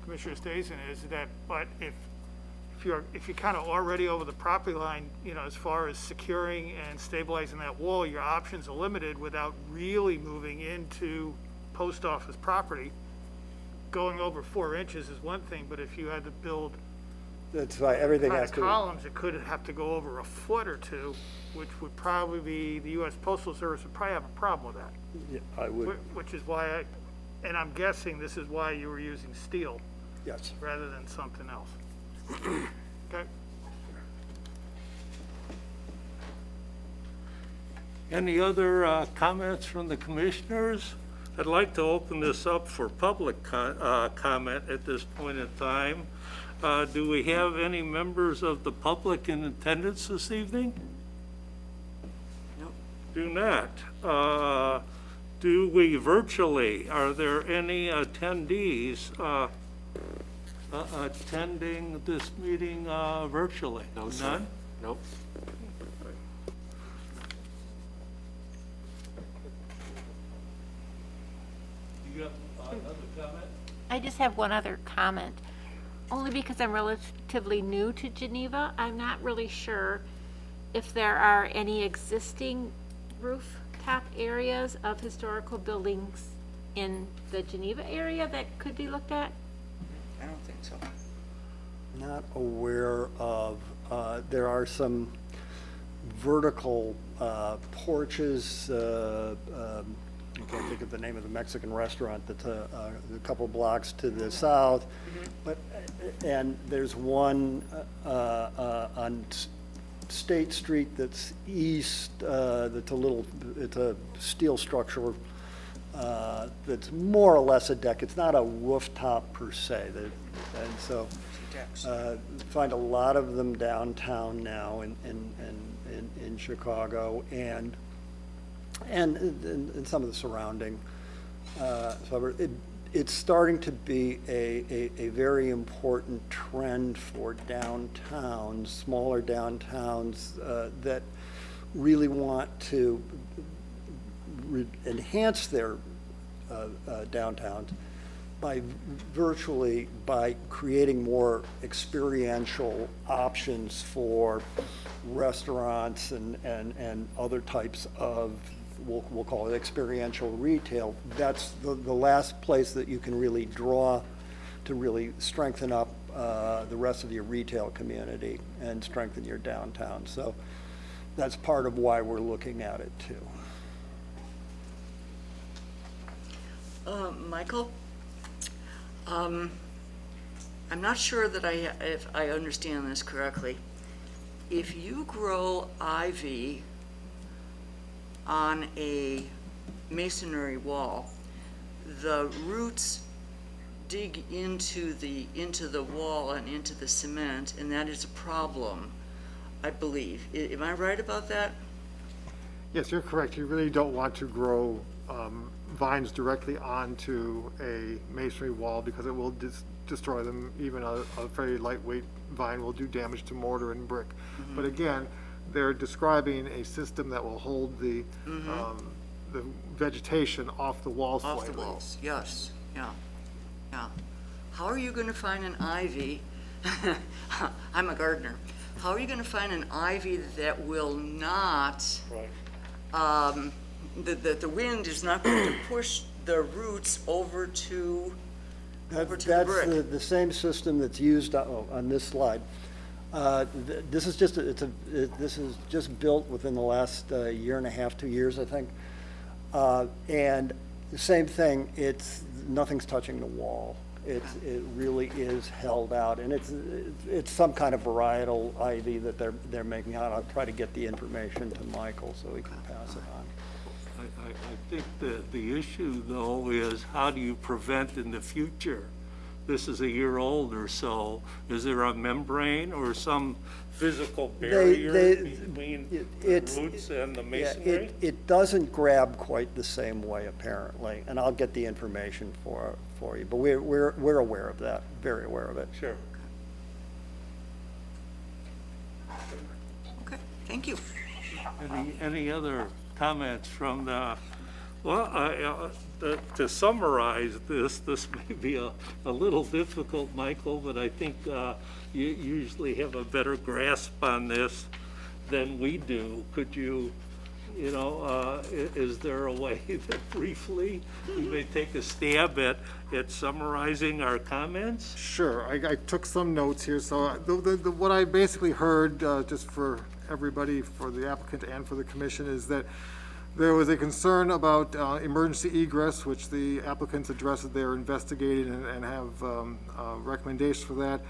S10: Commissioner Stason is, that, but if if you're kind of already over the property line, you know, as far as securing and stabilizing that wall, your options are limited without really moving into post office property. Going over 4 inches is one thing, but if you had to build
S4: That's why everything
S10: kind
S4: has
S10: of
S4: to,
S10: columns, it could have to go over a foot or two, which would probably be, the US Postal Service would probably have a problem with that.
S4: yeah, I would,
S10: Which is why and I'm guessing this is why you were using steel
S4: yes.
S10: rather than something else. Okay?
S1: Any other comments from the commissioners? I'd like to open this up for public comment at this point in time. Do we have any members of the public in attendance this evening?
S7: Nope.
S1: Do not. Do we virtually? Are there any attendees attending this meeting virtually?
S11: No, sir.
S1: None?
S11: Nope.
S1: You have another comment?
S6: I just have one other comment, only because I'm relatively new to Geneva. I'm not really sure if there are any existing rooftop areas of historical buildings in the Geneva area that could be looked at.
S7: I don't think so.
S4: Not aware of, there are some vertical porches, I can't think of the name of the Mexican restaurant that's a couple blocks to the south. But, and there's one on State Street that's east, that's a little, it's a steel structure that's more or less a deck. It's not a rooftop per se. And so find a lot of them downtown now in Chicago and in some of the surrounding suburbs. It's starting to be a very important trend for downtowns, smaller downtowns that really want to enhance their downtowns by creating more experiential options for restaurants and other types of, we'll call it experiential retail. That's the last place that you can really draw to really strengthen up the rest of your retail community and strengthen your downtown. So that's part of why we're looking at it too.
S7: Michael, I'm not sure that if I understand this correctly. If you grow ivy on a masonry wall, the roots dig into the wall and into the cement, and that is a problem, I believe. Am I right about that?
S5: Yes, you're correct. You really don't want to grow vines directly onto a masonry wall because it will destroy them. Even a very lightweight vine will do damage to mortar and brick. But again, they're describing a system that will hold the vegetation off the wall slightly.
S7: Off the walls, yes, yeah. How are you gonna find an ivy, I'm a gardener, how are you gonna find an ivy that will not, that the wind is not going to push the roots over to the brick?
S4: That's the same system that's used on this slide. This is just this is just built within the last year and a half, 2 years, I think. And the same thing. Nothing's touching the wall. It really is held out, and it's some kind of varietal ivy that they're making out. I'll try to get the information to Michael so he can pass it on.
S1: I think the issue, though, is how do you prevent in the future? This is a year old or so. Is there a membrane or some physical barrier between the roots and the masonry?
S4: It doesn't grab quite the same way, apparently, and I'll get the information for you. But we're aware of that, very aware of it.
S1: Sure.
S7: Okay, thank you.
S1: Any other comments from the Well, to summarize this may be a little difficult, Michael, but I think you usually have a better grasp on this than we do. Could you, is there a way that briefly you may take a stab at summarizing our comments?
S5: Sure, I took some notes here, so what I basically heard, just for everybody, for the applicant and for the commission, is that there was a concern about emergency egress, which the applicants addressed that they're investigating and have recommendations for that.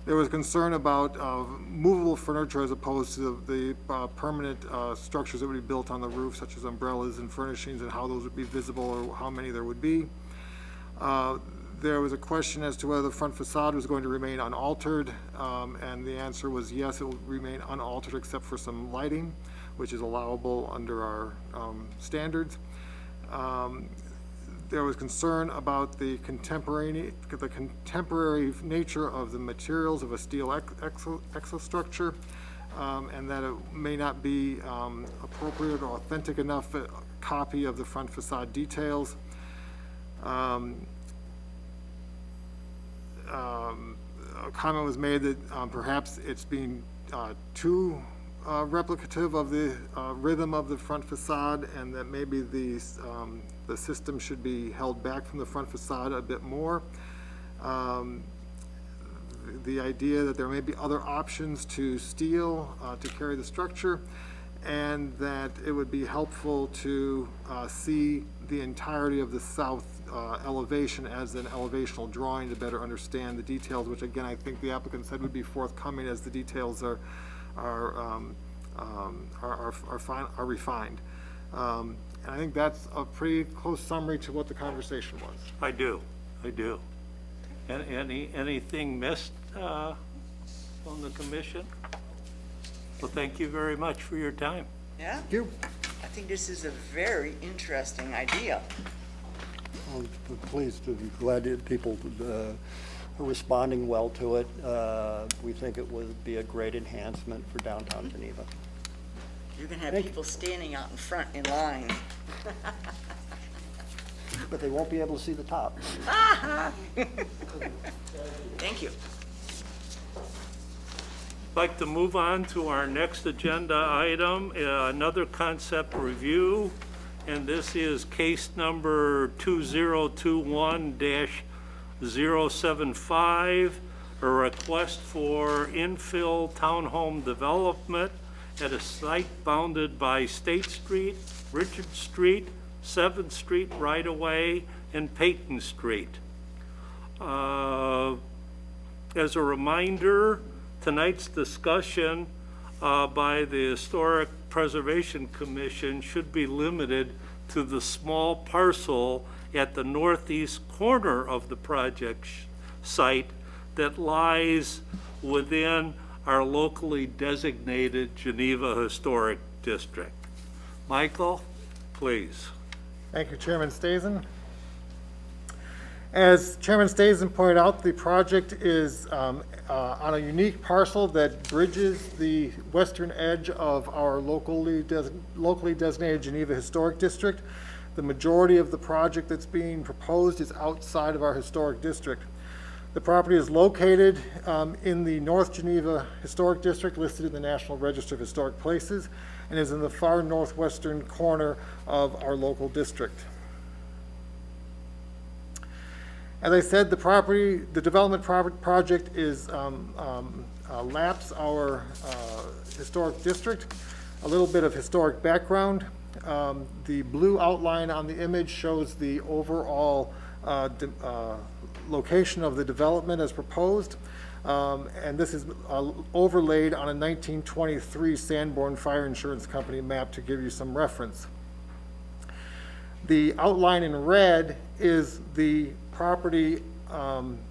S5: There was concern about movable furniture as opposed to the permanent structures that would be built on the roof, such as umbrellas and furnishings, and how those would be visible or how many there would be. There was a question as to whether the front facade was going to remain unaltered, and the answer was yes, it will remain unaltered except for some lighting, which is allowable under our standards. There was concern about the contemporary nature of the materials of a steel exostructure, and that it may not be appropriate or authentic enough copy of the front facade details. A comment was made that perhaps it's being too replicative of the rhythm of the front facade, and that maybe the system should be held back from the front facade a bit more. The idea that there may be other options to steel to carry the structure, and that it would be helpful to see the entirety of the south elevation as an elevational drawing to better understand the details, which again I think the applicant said would be forthcoming as the details are refined. And I think that's a pretty close summary to what the conversation was.
S1: I do. And anything missed from the commission? Well, thank you very much for your time.
S7: Yeah,
S4: Thank you.
S7: I think this is a very interesting idea.
S4: I'm pleased to be glad that people are responding well to it. We think it would be a great enhancement for downtown Geneva.
S7: You can have
S4: Thank you.
S7: people standing out in front in line.
S4: But they won't be able to see the top.
S7: Thank you.
S1: I'd like to move on to our next agenda item, another concept review, and this is case number 2021-075, a request for infill townhome development at a site bounded by State Street, Richard Street, 7th Street right-of-way, and Peyton Street. As a reminder, tonight's discussion by the Historic Preservation Commission should be limited to the small parcel at the northeast corner of the project site that lies within our locally designated Geneva Historic District. Michael, please.
S5: Thank you, Chairman Stazen. As Chairman Stazen pointed out, the project is on a unique parcel that bridges the western edge of our locally designated Geneva Historic District. The majority of the project that's being proposed is outside of our historic district. The property is located in the North Geneva Historic District, listed in the National Register of Historic Places, and is in the far northwestern corner of our local district. As I said, the development project is laps our historic district. A little bit of historic background. The blue outline on the image shows the overall location of the development as proposed, and this is overlaid on a 1923 Sanborn Fire Insurance Company map to give you some reference. The outline in red is the property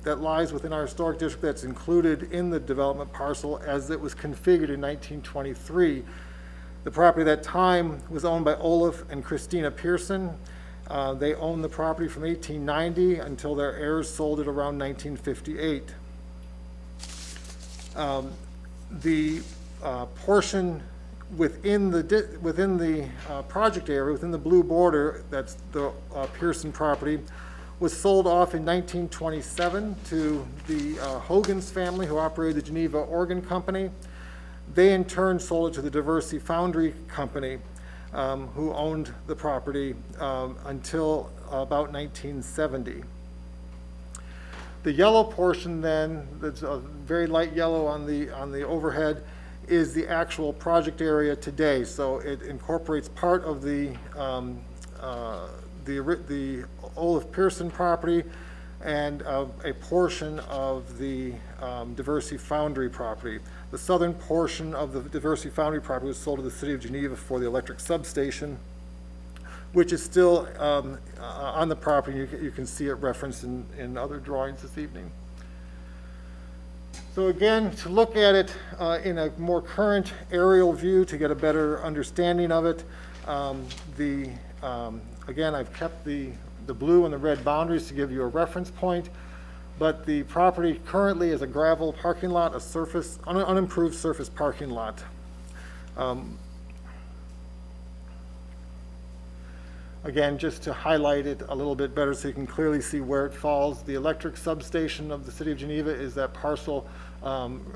S5: that lies within our historic district that's included in the development parcel as it was configured in 1923. The property at that time was owned by Olaf and Christina Pearson. They owned the property from 1890 until their heirs sold it around 1958. The portion within the project area, within the blue border, that's the Pearson property, was sold off in 1927 to the Hogan's family, who operated the Geneva Organ Company. They in turn sold it to the Diversey Foundry Company, who owned the property until about 1970. The yellow portion then, that's a very light yellow on the overhead, is the actual project area today. So it incorporates part of the Olaf Pearson property and a portion of the Diversey Foundry property. The southern portion of the Diversey Foundry property was sold to the city of Geneva for the electric substation, which is still on the property. You can see it referenced in other drawings this evening. So again, to look at it in a more current aerial view to get a better understanding of it, again, I've kept the blue and the red boundaries to give you a reference point, but the property currently is a gravel parking lot, a surface, unimproved surface parking lot. Again, just to highlight it a little bit better so you can clearly see where it falls, the electric substation of the city of Geneva is that parcel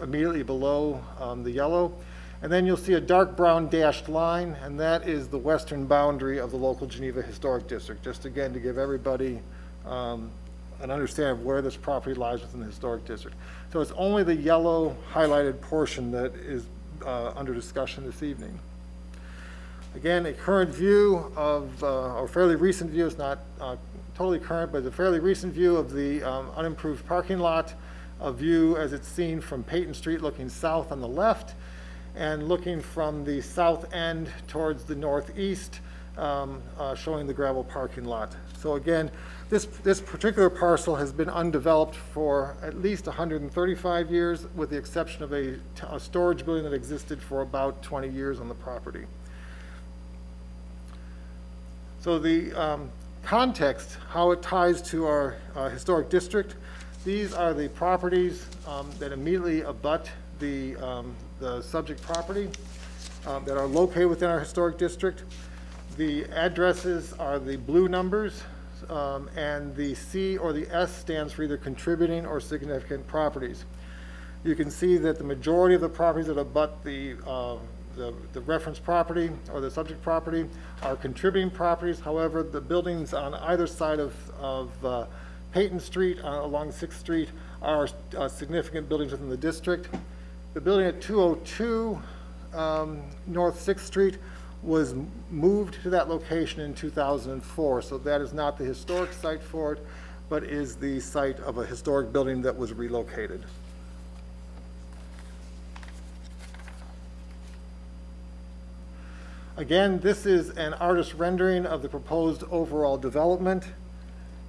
S5: immediately below the yellow. And then you'll see a dark brown dashed line, and that is the western boundary of the local Geneva Historic District, just again to give everybody an understanding of where this property lies within the Historic District. So it's only the yellow highlighted portion that is under discussion this evening. Again, a current view of, or fairly recent view, it's not totally current, but a fairly recent view of the unimproved parking lot, a view as it's seen from Peyton Street looking south on the left, and looking from the south end towards the northeast, showing the gravel parking lot. So again, this particular parcel has been undeveloped for at least 135 years, with the exception of a storage building that existed for about 20 years on the property. So the context, how it ties to our historic district, these are the properties that immediately abut the subject property that are located within our historic district. The addresses are the blue numbers, and the C or the S stands for either contributing or significant properties. You can see that the majority of the properties that abut the reference property or the subject property are contributing properties. However, the buildings on either side of Peyton Street along 6th Street are significant buildings within the district. The building at 202 North 6th Street was moved to that location in 2004, so that is not the historic site for it, but is the site of a historic building that was relocated. Again, this is an artist rendering of the proposed overall development.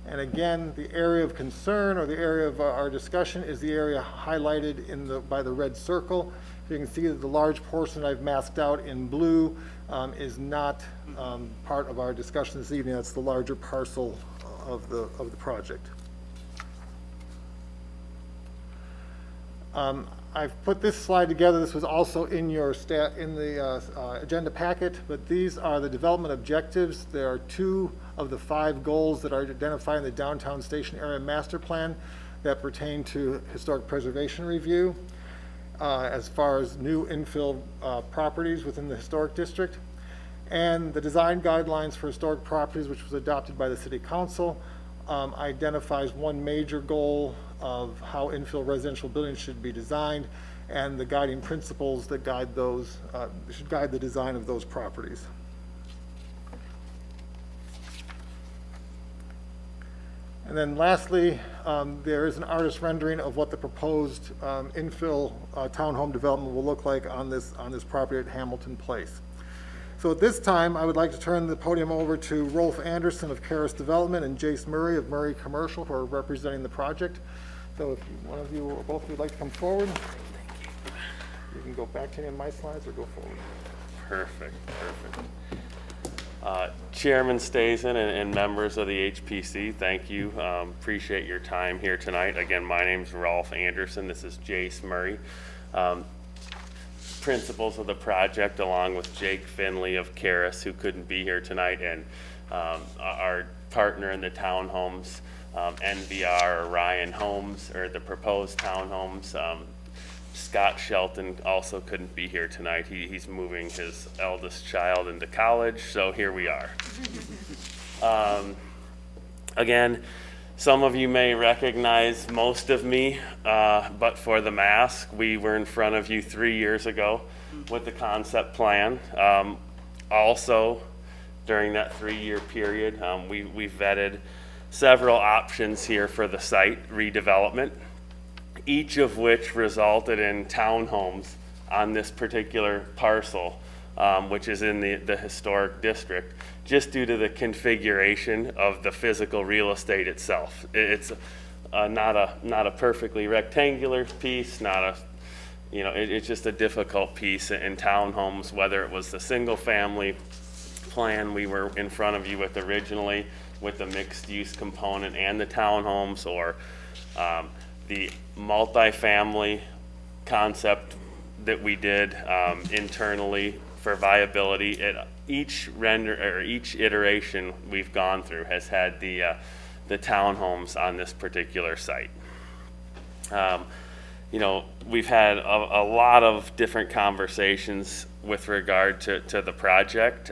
S5: And again, the area of concern or the area of our discussion is the area highlighted by the red circle. You can see that the large portion I've masked out in blue is not part of our discussion this evening. That's the larger parcel of the project. I've put this slide together. This was also in your agenda packet, but these are the development objectives. There are 2 of the 5 goals that are identified in the Downtown Station Area Master Plan that pertain to historic preservation review as far as new infill properties within the historic district. And the design guidelines for historic properties, which was adopted by the City Council, identifies one major goal of how infill residential buildings should be designed, and the guiding principles that guide those, should guide the design of those properties. And then lastly, there is an artist rendering of what the proposed infill townhome development will look like on this property at Hamilton Place. So at this time, I would like to turn the podium over to Rolf Anderson of Karis Development and Jace Murray of Murray Commercial, who are representing the project. So if one of you or both of you would like to come forward, you can go back to any of my slides or go forward.
S11: Perfect. Chairman Stazen and members of the HPC, thank you. Appreciate your time here tonight. Again, my name's Rolf Anderson. This is Jace Murray. principles of the project, along with Jake Finley of Caris, who couldn't be here tonight, and our partner in the townhomes, NVR, or Ryan Homes, or the proposed townhomes. Scott Shelton also couldn't be here tonight. He's moving his eldest child into college, so here we are. Again, some of you may recognize most of me, but for the mask, we were in front of you 3 years ago with the concept plan. Also, during that 3-year period, we vetted several options here for the site redevelopment, each of which resulted in townhomes on this particular parcel, which is in the historic district, just due to the configuration of the physical real estate itself. It's not a perfectly rectangular piece, it's just a difficult piece in townhomes, whether it was the single family plan we were in front of you with originally, with the mixed use component and the townhomes, or the multifamily concept that we did internally for viability. Each iteration we've gone through has had the townhomes on this particular site. We've had a lot of different conversations with regard to the project,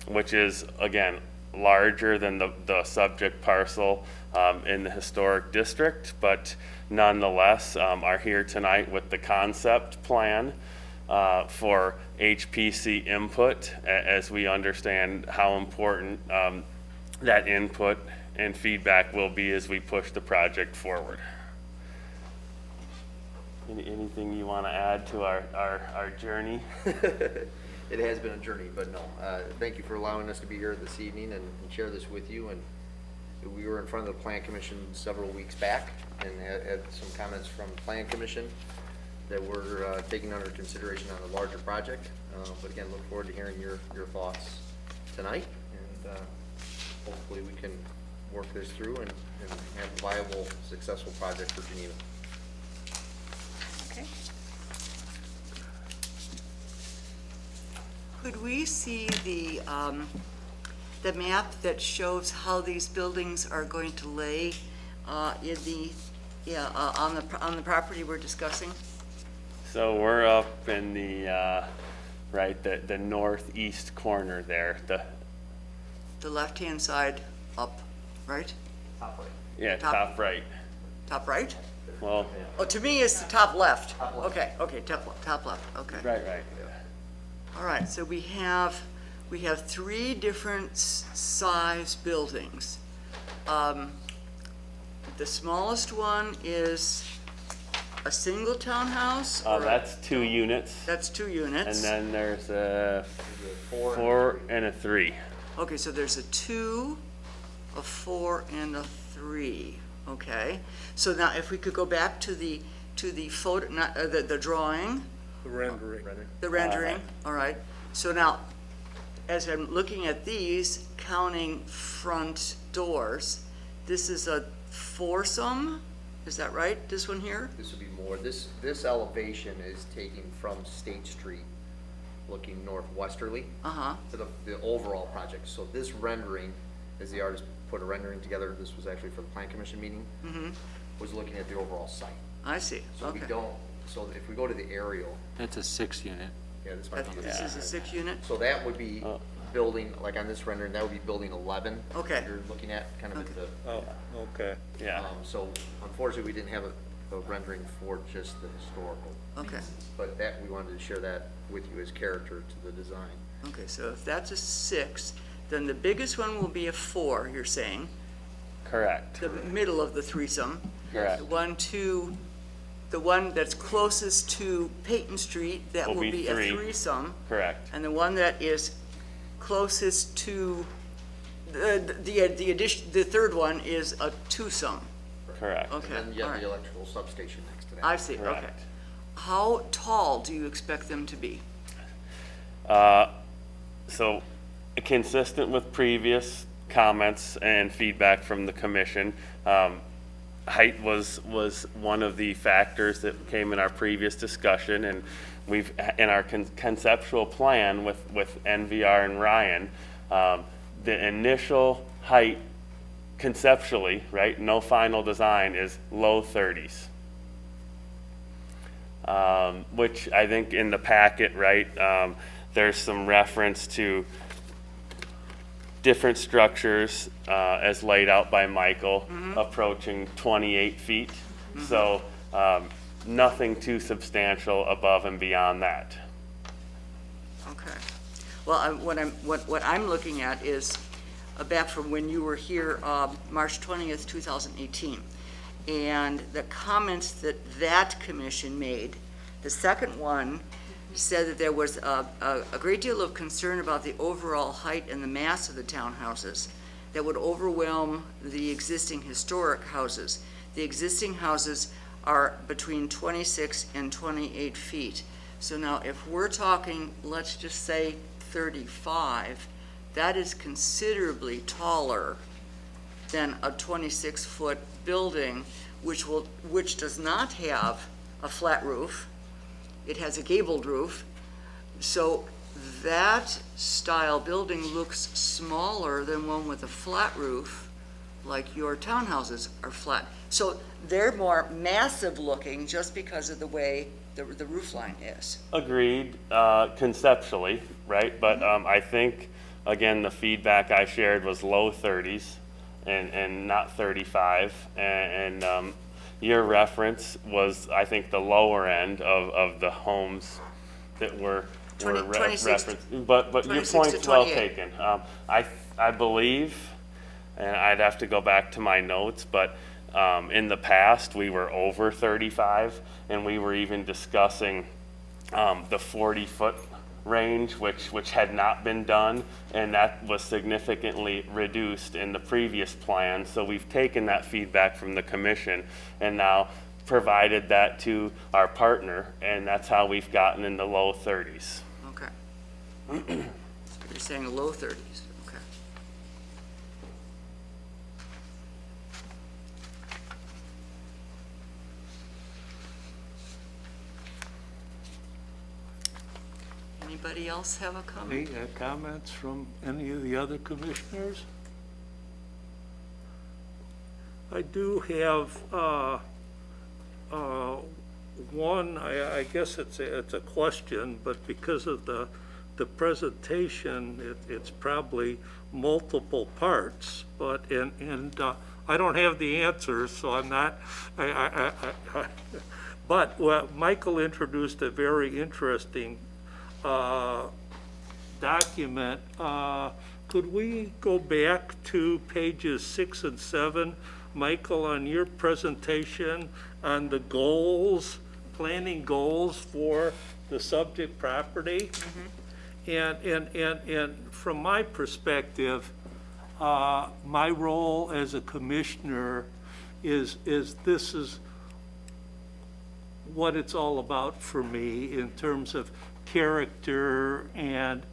S11: which is, again, larger than the subject parcel in the historic district, but nonetheless are here tonight with the concept plan for HPC input, as we understand how important that input and feedback will be as we push the project forward. Anything you want to add to our journey?
S12: It has been a journey, but no. Thank you for allowing us to be here this evening and share this with you. And we were in front of the Plan Commission several weeks back and had some comments from the Plan Commission that we're taking under consideration on the larger project. But again, look forward to hearing your thoughts tonight, and hopefully we can work this through and have a viable, successful project for Geneva.
S7: Okay. Could we see the map that shows how these buildings are going to lay on the property we're discussing?
S11: So we're up in the the northeast corner there.
S7: The left-hand side up, right?
S12: Top right.
S11: Yeah, top right.
S7: Top right?
S11: Well,
S7: Oh, to me, it's the top left.
S12: Top left.
S7: Okay, top left, okay.
S11: right.
S7: All right, so we have 3 different size buildings. The smallest one is a single townhouse? or
S11: That's 2 units,
S7: That's 2 units.
S11: and then there's a
S12: Four
S11: 4 and a 3.
S7: Okay, so there's a 2, a 4, and a 3, okay? So now if we could go back to the photo, not, the drawing.
S1: The rendering.
S7: The rendering, all right. So now, as I'm looking at these, counting front doors, this is a foursome, is that right, this one here?
S12: This would be more, this elevation is taking from State Street, looking northwesterly
S7: Uh-huh,
S12: to the overall project. So this rendering, as the artist put a rendering together, this was actually for the Plan Commission meeting, was looking at the overall site.
S7: I see,
S12: So we
S7: okay.
S12: don't, so if we go to the aerial,
S13: That's a 6 unit.
S12: yeah, this might be.
S7: This is a 6 unit?
S12: So that would be building, like on this rendering, that would be building 11.
S7: Okay.
S12: that You're looking at kind of at the,
S1: Oh, okay.
S11: Yeah.
S12: so unfortunately, we didn't have a rendering for just the historical.
S7: Okay.
S12: But that, we wanted to share that with you as character to the design.
S7: Okay, so if that's a 6, then the biggest one will be a 4, you're saying,
S11: Correct.
S7: the middle of the threesome.
S11: Correct.
S7: The one that's closest to Peyton Street, that
S11: Will
S7: will
S11: be
S7: be a
S11: 3.
S7: threesome.
S11: Correct.
S7: And the one that is closest to, the addition, the third one is a twosome.
S11: Correct.
S7: Okay,
S12: And then you
S7: all
S12: have the
S7: right.
S12: electrical substation next to that.
S7: I see, okay.
S11: Correct.
S7: How tall do you expect them to be?
S11: So, consistent with previous comments and feedback from the commission, height was one of the factors that came in our previous discussion, and we've, in our conceptual plan with NVR and Ryan, the initial height conceptually, right, no final design, is low 30s. Which I think in the packet, right, there's some reference to different structures as laid out by Michael, approaching 28 feet. So nothing too substantial above and beyond that.
S7: Okay. Well, what I'm looking at is back from when you were here, March 20th, 2018. And the comments that commission made, the second one said that there was a great deal of concern about the overall height and the mass of the townhouses that would overwhelm the existing historic houses. The existing houses are between 26 and 28 feet. So now if we're talking, let's just say 35, that is considerably taller than a 26-foot building, which does not have a flat roof. It has a gabled roof. So that style building looks smaller than one with a flat roof, like your townhouses are flat. So they're more massive looking just because of the way the roof line is.
S11: Agreed, conceptually, right? But I think, again, the feedback I shared was low 30s and not 35. And your reference was, I think, the lower end of the homes that were
S7: 26
S11: referenced. But your
S7: 26 to
S11: point's well
S7: 28.
S11: taken. I believe, and I'd have to go back to my notes, but in the past, we were over 35, and we were even discussing the 40-foot range, which had not been done, and that was significantly reduced in the previous plan. So we've taken that feedback from the commission and now provided that to our partner, and that's how we've gotten in the low 30s.
S7: Okay. So you're saying low 30s, okay. Anybody else have a comment?
S1: Any comments from any of the other commissioners? I do have one, I guess it's a question, but because of the presentation, it's probably multiple parts, but, and I don't have the answers, so I'm not, but Michael introduced a very interesting document. Could we go back to pages 6 and 7, Michael, on your presentation on the goals, planning goals for the subject property? And from my perspective, my role as a commissioner is this is what it's all about for me in terms of character and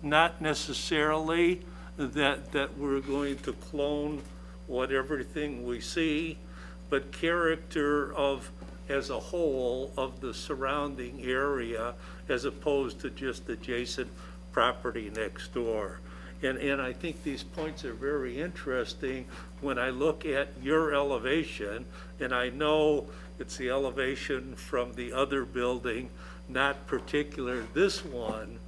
S1: not necessarily that we're going to clone everything we see, but character of as a whole of the surrounding area as opposed to just adjacent property next door. And I think these points are very interesting when I look at your elevation, and I know it's the elevation from the other building, not particular this one,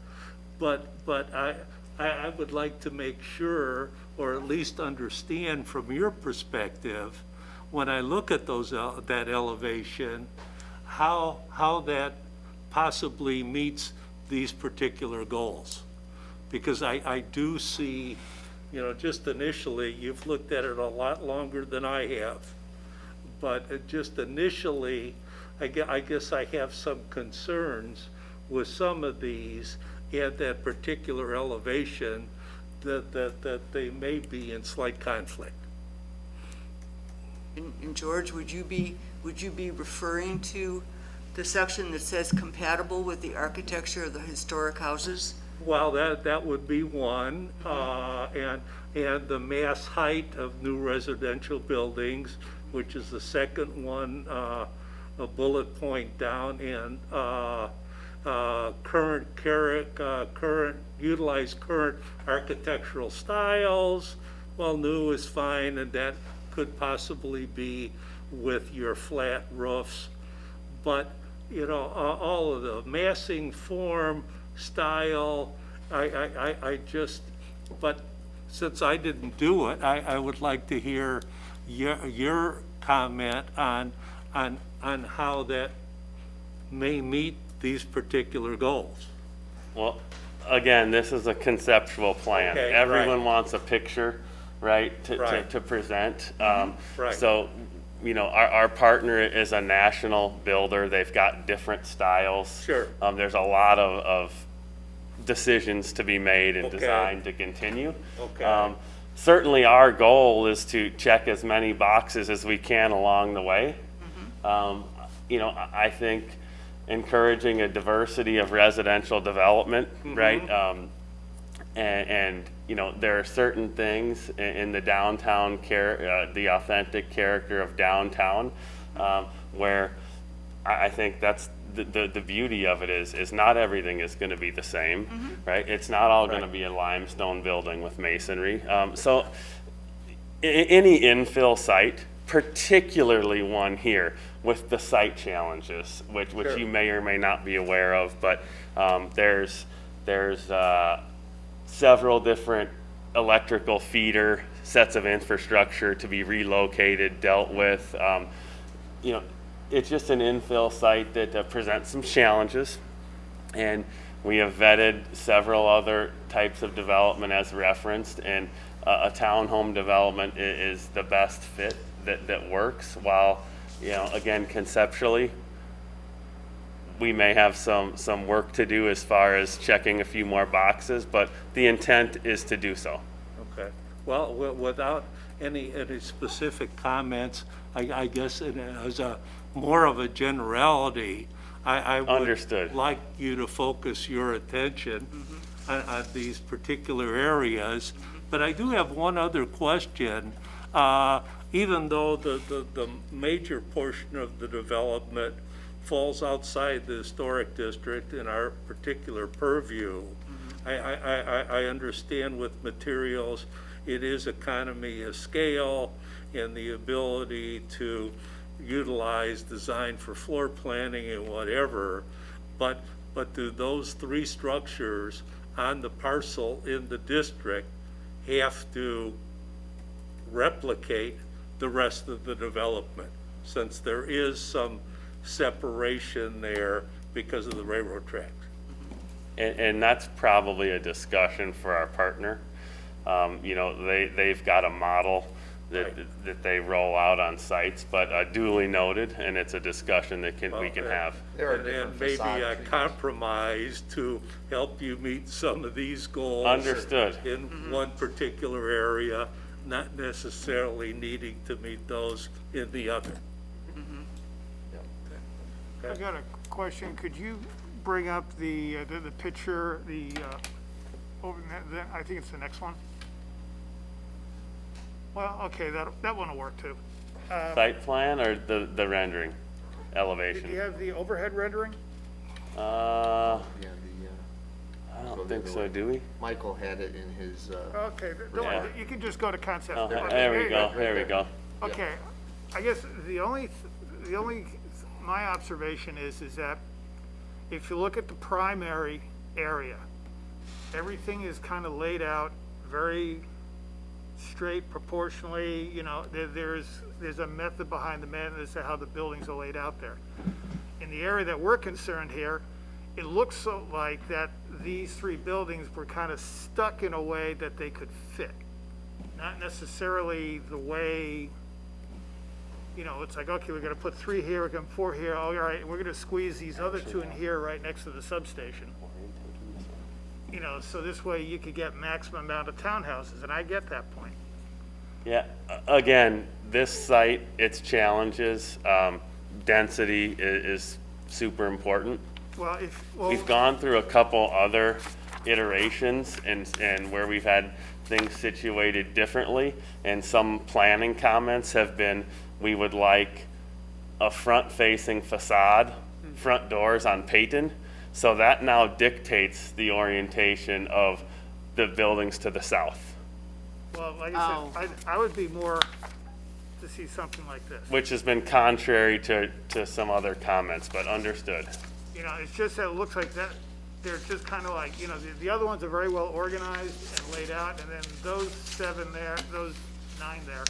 S1: but I would like to make sure, or at least understand from your perspective, when I look at that elevation, how that possibly meets these particular goals. Because I do see, just initially, you've looked at it a lot longer than I have, but just initially, I guess I have some concerns with some of these at that particular elevation that they may be in slight conflict.
S7: And George, would you be referring to the section that says compatible with the architecture of the historic houses?
S1: Well, that would be one, and the mass height of new residential buildings, which is the second one, a bullet point down, and utilize current architectural styles. Well, new is fine, and that could possibly be with your flat roofs. But, you know, all of the massing, form, style, I just, but since I didn't do it, I would like to hear your comment on how that may meet these particular goals.
S11: Well, again, this is a conceptual plan.
S1: Okay,
S11: Everyone
S1: right.
S11: wants a picture, right,
S1: Right.
S11: to present.
S1: Right.
S11: So, you know, our partner is a national builder. They've got different styles.
S1: Sure.
S11: There's a lot of decisions to be made and
S1: Okay.
S11: designed to continue.
S1: Okay.
S11: Certainly, our goal is to check as many boxes as we can along the way. You know, I think encouraging a diversity of residential development, right? And you know, there are certain things in the downtown the authentic character of downtown, where I think that's the beauty of it is not everything is going to be the same, right? It's not all going to be a limestone building with masonry. So any infill site, particularly one here with the site challenges, which
S1: Sure.
S11: you may or may not be aware of, but there's several different electrical feeder sets of infrastructure to be relocated, dealt with. You know, it's just an infill site that presents some challenges, and we have vetted several other types of development as referenced, and a townhome development is the best fit that works, while, you know, again, conceptually, we may have some work to do as far as checking a few more boxes, but the intent is to do so.
S1: Okay. Well, without any specific comments, I guess as a more of a generality, I would
S11: Understood.
S1: like you to focus your attention on these particular areas. But I do have one other question. Even though the major portion of the development falls outside the historic district in our particular purview, I understand with materials, it is economy of scale and the ability to utilize design for floor planning and whatever, but do those three structures on the parcel in the district have to replicate the rest of the development, since there is some separation there because of the railroad tracks?
S11: And that's probably a discussion for our partner. You know, they've got a model that they roll out on sites, but duly noted, and it's a discussion that we can have.
S12: There are
S1: And
S12: different
S1: maybe
S12: facade
S1: a
S12: treatments.
S1: compromise to help you meet some of these goals.
S11: Understood.
S1: In one particular area, not necessarily needing to meet those in the other.
S10: I got a question. Could you bring up the picture, I think it's the next one? Well, okay, that one will work too.
S11: Site plan or the rendering,
S10: Do
S11: elevation?
S10: you have the overhead rendering?
S11: I
S12: Yeah,
S11: don't
S12: So
S11: think
S12: the
S11: so,
S12: other
S11: do we?
S12: Michael had it in his,
S10: Okay, don't worry,
S11: Yeah.
S10: you can just go to concept.
S11: Oh,
S10: Okay,
S11: there we
S10: you
S11: go, there we go.
S10: Okay, I guess the only, my observation is that if you look at the primary area, everything is kind of laid out very straight proportionally, you know, there's a method behind the madness of how the buildings are laid out there. In the area that we're concerned here, it looks so like that these three buildings were kind of stuck in a way that they could fit. Not necessarily the way, you know, it's like, okay, we're gonna put 3 here, we're gonna 4 here, all right, we're gonna squeeze these other 2 in here right next to the substation. You know, so this way you could get maximum amount of townhouses, and I get that point.
S11: Yeah, again, this site, its challenges, density is super important.
S10: Well,
S11: We've gone through a couple other iterations and where we've had things situated differently, and some planning comments have been, we would like a front-facing facade, front doors on Peyton, So that now dictates the orientation of the buildings to the south,
S10: Well, like I said, I would be more to see something like this.
S11: which has been contrary to some other comments, but understood.
S10: You know, it's just that it looks like that, they're just kind of like, you know, the other ones are very well organized and laid out, and then those 7 there, those 9 there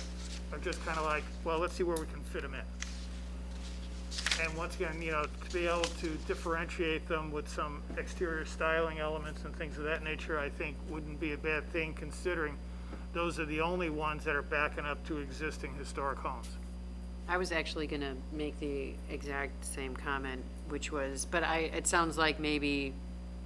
S10: are just kind of like, well, let's see where we can fit them in. And once again, you know, to be able to differentiate them with some exterior styling elements and things of that nature, I think wouldn't be a bad thing, considering those are the only ones that are backing up to existing historic homes.
S9: I was actually going to make the exact same comment, which was, but it sounds like maybe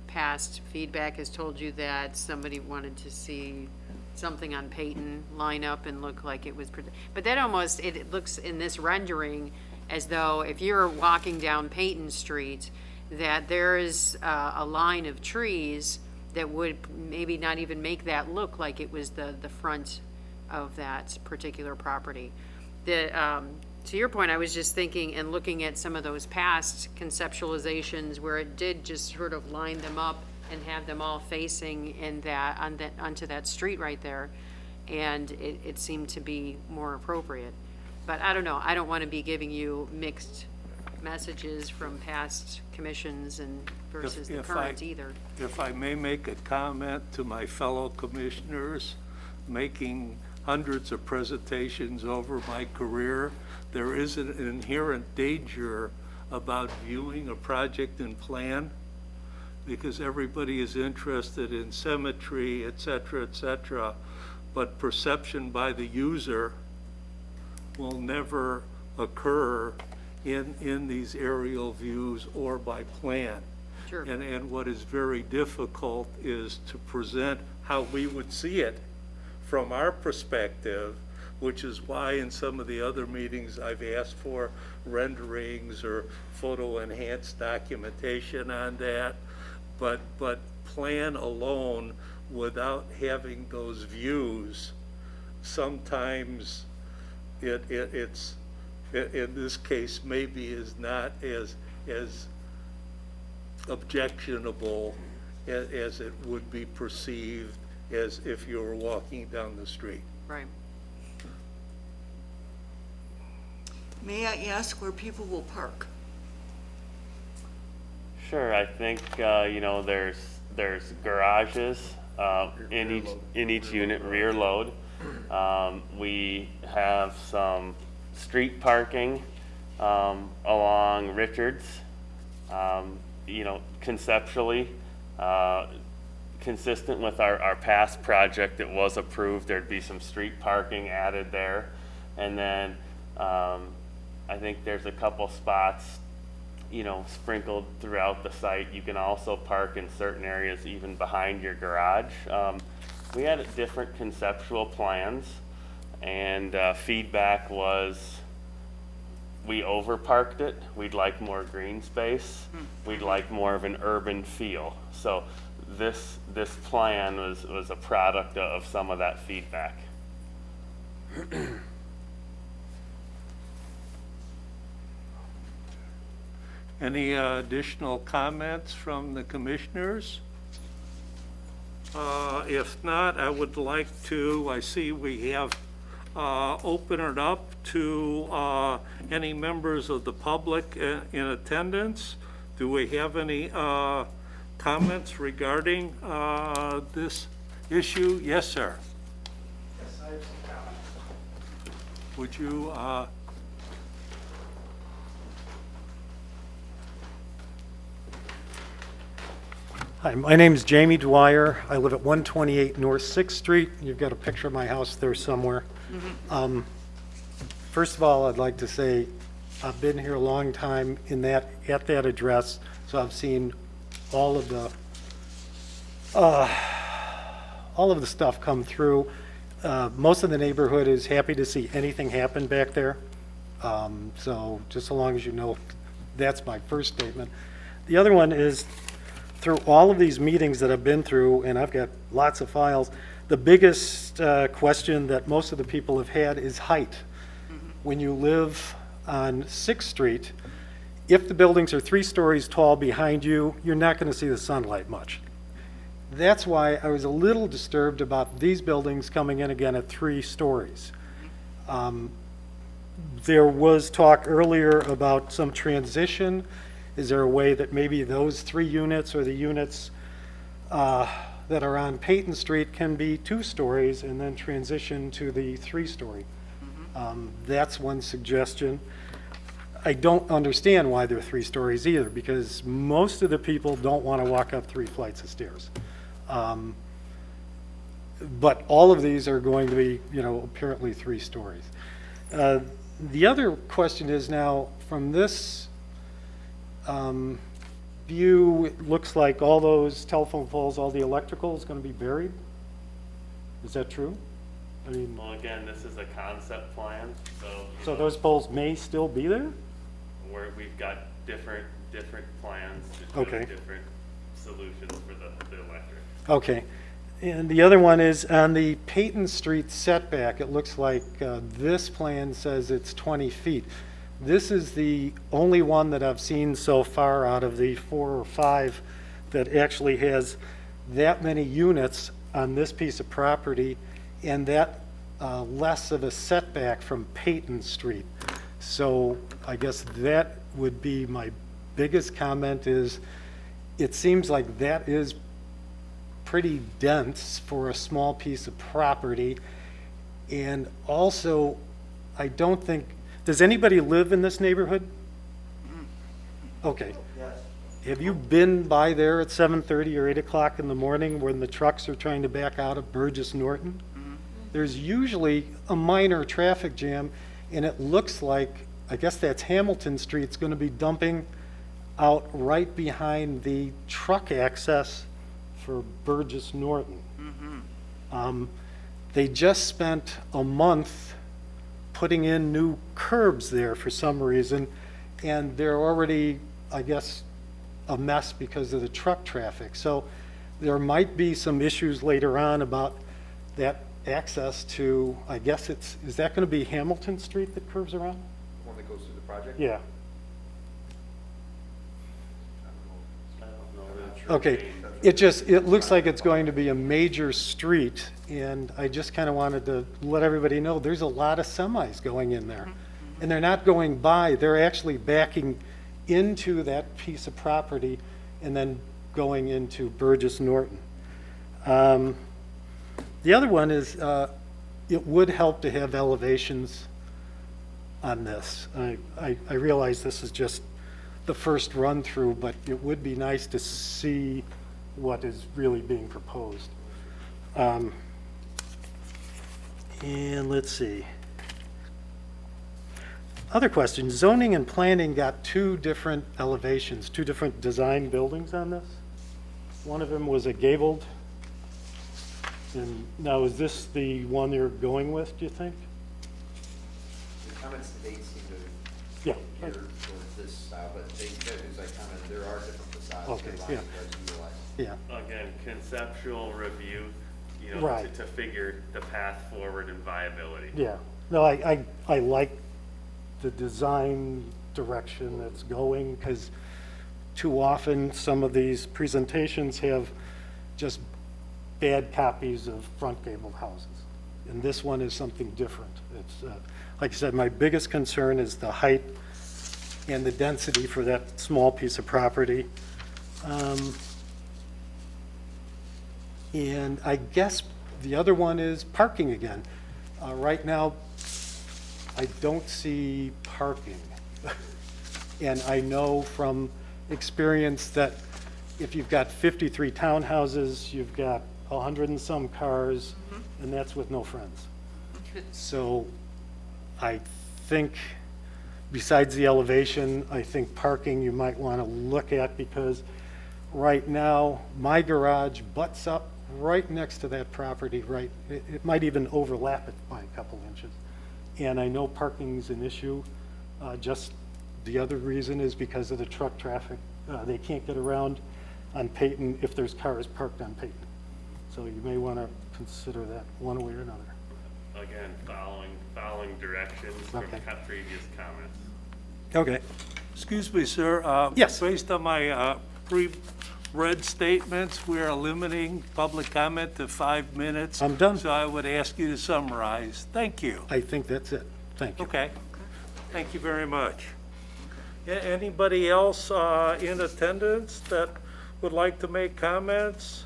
S9: past feedback has told you that somebody wanted to see something on Peyton line up and look like it was, but that almost, it looks in this rendering as though if you're walking down Peyton Street, that there is a line of trees that would maybe not even make that look like it was the front of that particular property. To your point, I was just thinking and looking at some of those past conceptualizations where it did just sort of line them up and have them all facing in onto that street right there, and it seemed to be more appropriate. But I don't know, I don't want to be giving you mixed messages from past commissions and versus the current either.
S1: If I may make a comment to my fellow commissioners, making hundreds of presentations over my career, there is an inherent danger about viewing a project in plan, because everybody is interested in symmetry, et cetera, but perception by the user will never occur in these aerial views or by plan.
S9: Sure.
S1: And what is very difficult is to present how we would see it from our perspective, which is why in some of the other meetings I've asked for renderings or photo enhanced documentation on that. But plan alone without having those views, sometimes it's in this case maybe is not as objectionable as it would be perceived as if you were walking down the street.
S9: Right.
S7: May I ask where people will park?
S11: Sure, I think, you know, there's garages in each unit, rear load. We have some street parking along Richards. You know, conceptually, consistent with our past project that was approved, there'd be some street parking added there. And then I think there's a couple spots, you know, sprinkled throughout the site. You can also park in certain areas even behind your garage. We had different conceptual plans, and feedback was we overparked it. We'd like more green space. We'd like more of an urban feel. So this plan was a product of some of that feedback.
S1: Any additional comments from the commissioners? If not, I would like to, I see we have open it up to any members of the public in attendance. Do we have any comments regarding this issue? Yes, sir.
S13: Yes, I have some comments.
S1: Would you,
S13: Hi, my name is Jamie Dwyer. I live at 128 North 6th Street. You've got a picture of my house there somewhere. First of all, I'd like to say I've been here a long time at that address, so I've seen all of the stuff come through. Most of the neighborhood is happy to see anything happen back there. So just so long as you know, that's my first statement. The other one is, through all of these meetings that I've been through, and I've got lots of files, the biggest question that most of the people have had is height. When you live on 6th Street, if the buildings are 3 stories tall behind you, you're not going to see the sunlight much. That's why I was a little disturbed about these buildings coming in again at 3 stories. There was talk earlier about some transition. Is there a way that maybe those 3 units or the units that are on Peyton Street can be 2 stories and then transition to the 3-story? That's one suggestion. I don't understand why they're 3 stories either, because most of the people don't want to walk up 3 flights of stairs. But all of these are going to be, apparently 3 stories. The other question is now, from this view, it looks like all those telephone poles, all the electrical is going to be buried. Is that true? I mean,
S11: Well, again, this is a concept plan,
S13: so those poles may still be there?
S11: where we've got different plans to show
S13: Okay.
S11: different solutions for the electric.
S13: Okay. And the other one is on the Peyton Street setback, it looks like this plan says it's 20 feet. This is the only one that I've seen so far out of the 4 or 5 that actually has that many units on this piece of property and that less of a setback from Peyton Street. So I guess that would be my biggest comment is it seems like that is pretty dense for a small piece of property. And also, I don't think, does anybody live in this neighborhood? Okay. Have you been by there at 7:30 or 8 o'clock in the morning when the trucks are trying to back out of Burgess Norton? There's usually a minor traffic jam, and it looks like, I guess that's Hamilton Street's going to be dumping out right behind the truck access for Burgess Norton. They just spent a month putting in new curbs there for some reason, and they're already, I guess, a mess because of the truck traffic. So there might be some issues later on about that access to, I guess is that going to be Hamilton Street that curves around?
S12: The one that goes through the project?
S13: Yeah.
S11: I don't know that.
S13: Okay, it looks like it's going to be a major street, and I just kind of wanted to let everybody know, there's a lot of semis going in there. And they're not going by, they're actually backing into that piece of property and then going into Burgess Norton. The other one is, it would help to have elevations on this. I realize this is just the first run through, but it would be nice to see what is really being proposed. And let's see. Other question, zoning and planning got 2 different elevations, 2 different design buildings on this. One of them was a gabled. And now, is this the one you're going with, do you think?
S12: The comments today seem to
S13: Yeah.
S12: gear towards this style, but they, as I commented, there are different facades
S13: Okay,
S12: here,
S13: yeah.
S12: lines that utilize.
S13: Yeah,
S11: Again, conceptual review,
S13: Right.
S11: to figure the path forward and viability.
S13: yeah. No, I like the design direction that's going, because too often, some of these presentations have just bad copies of front gabled houses. And this one is something different. It's, like I said, my biggest concern is the height and the density for that small piece of property. And I guess the other one is parking again. Right now, I don't see parking. And I know from experience that if you've got 53 townhouses, you've got 100 and some cars, and that's with no friends. So I think, besides the elevation, I think parking you might want to look at, because right now, my garage butts up right next to that property, right? It might even overlap it by a couple inches. And I know parking's an issue. Just the other reason is because of the truck traffic. They can't get around on Peyton if there's cars parked on Peyton. So you may want to consider that one way or another.
S11: Again, following directions from
S13: Okay.
S11: previous comments.
S13: Okay.
S1: Excuse me, sir.
S13: Yes.
S1: Based on my pre-read statements, we are limiting public comment to 5 minutes.
S13: I'm done.
S1: So I would ask you to summarize. Thank you.
S13: I think that's it. Thank you.
S1: Okay. Thank you very much. Anybody else in attendance that would like to make comments?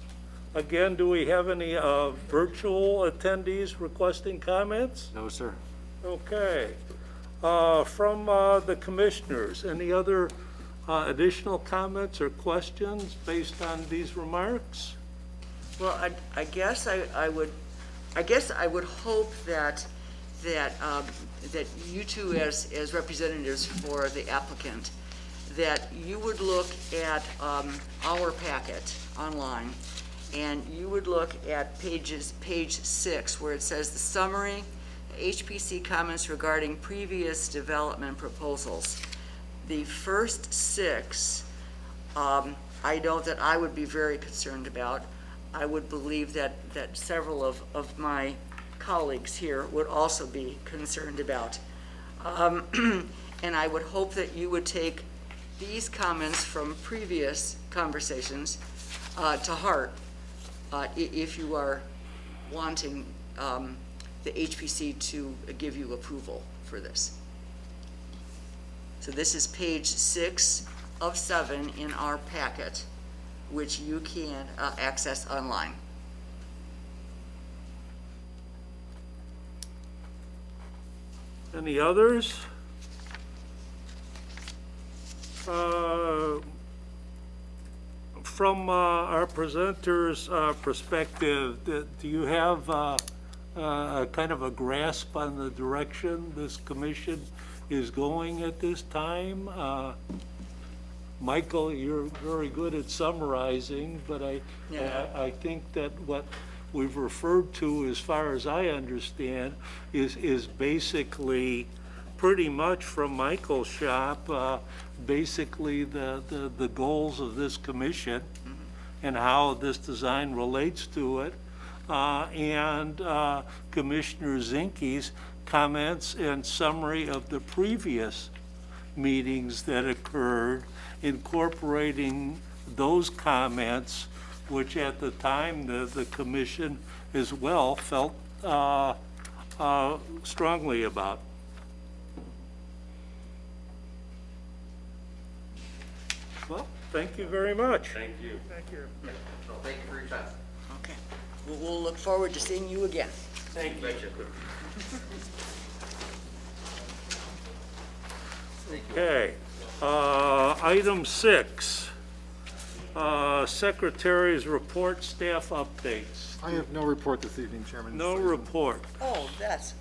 S1: Again, do we have any virtual attendees requesting comments?
S12: No, sir.
S1: Okay. From the commissioners, any other additional comments or questions based on these remarks?
S7: Well, I guess I would hope that you two as representatives for the applicant, that you would look at our packet online, and you would look at page 6, where it says the summary, HPC comments regarding previous development proposals. The first 6, I know that I would be very concerned about. I would believe that several of my colleagues here would also be concerned about. And I would hope that you would take these comments from previous conversations to heart if you are wanting the HPC to give you approval for this. So this is page 6 of 7 in our packet, which you can access online.
S1: Any others? From our presenter's perspective, do you have a kind of a grasp on the direction this commission is going at this time? Michael, you're very good at summarizing, but I think that what we've referred to, as far as I understand, is basically pretty much from Michael's shop, basically the goals of this commission and how this design relates to it, and Commissioner Zinke's comments and summary of the previous meetings that occurred, incorporating those comments, which at the time the commission as well felt strongly about. Well, thank you very much.
S11: Thank you.
S10: Thank you.
S12: No, thank you for your time.
S7: Okay. We'll look forward to seeing you again.
S11: Thank you.
S1: Okay, item 6, Secretary's report, staff updates.
S5: I have no report this evening, Chairman.
S1: No report.
S7: Oh, that's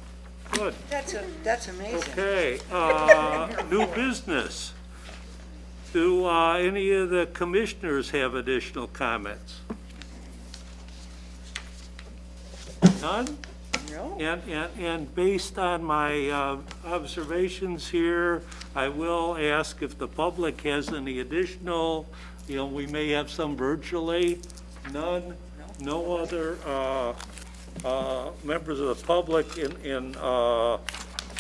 S1: Good.
S7: amazing.
S1: Okay, new business. Do any of the commissioners have additional comments? None?
S7: No?
S1: And based on my observations here, I will ask if the public has any additional, we may have some virtually. None? No other members of the public in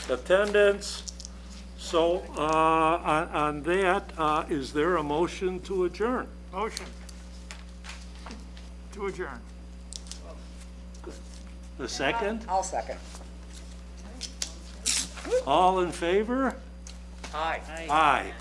S1: attendance? So on that, is there a motion to adjourn?
S10: Motion to adjourn.
S1: A second?
S7: I'll second.
S1: All in favor?
S7: Aye.
S1: Aye.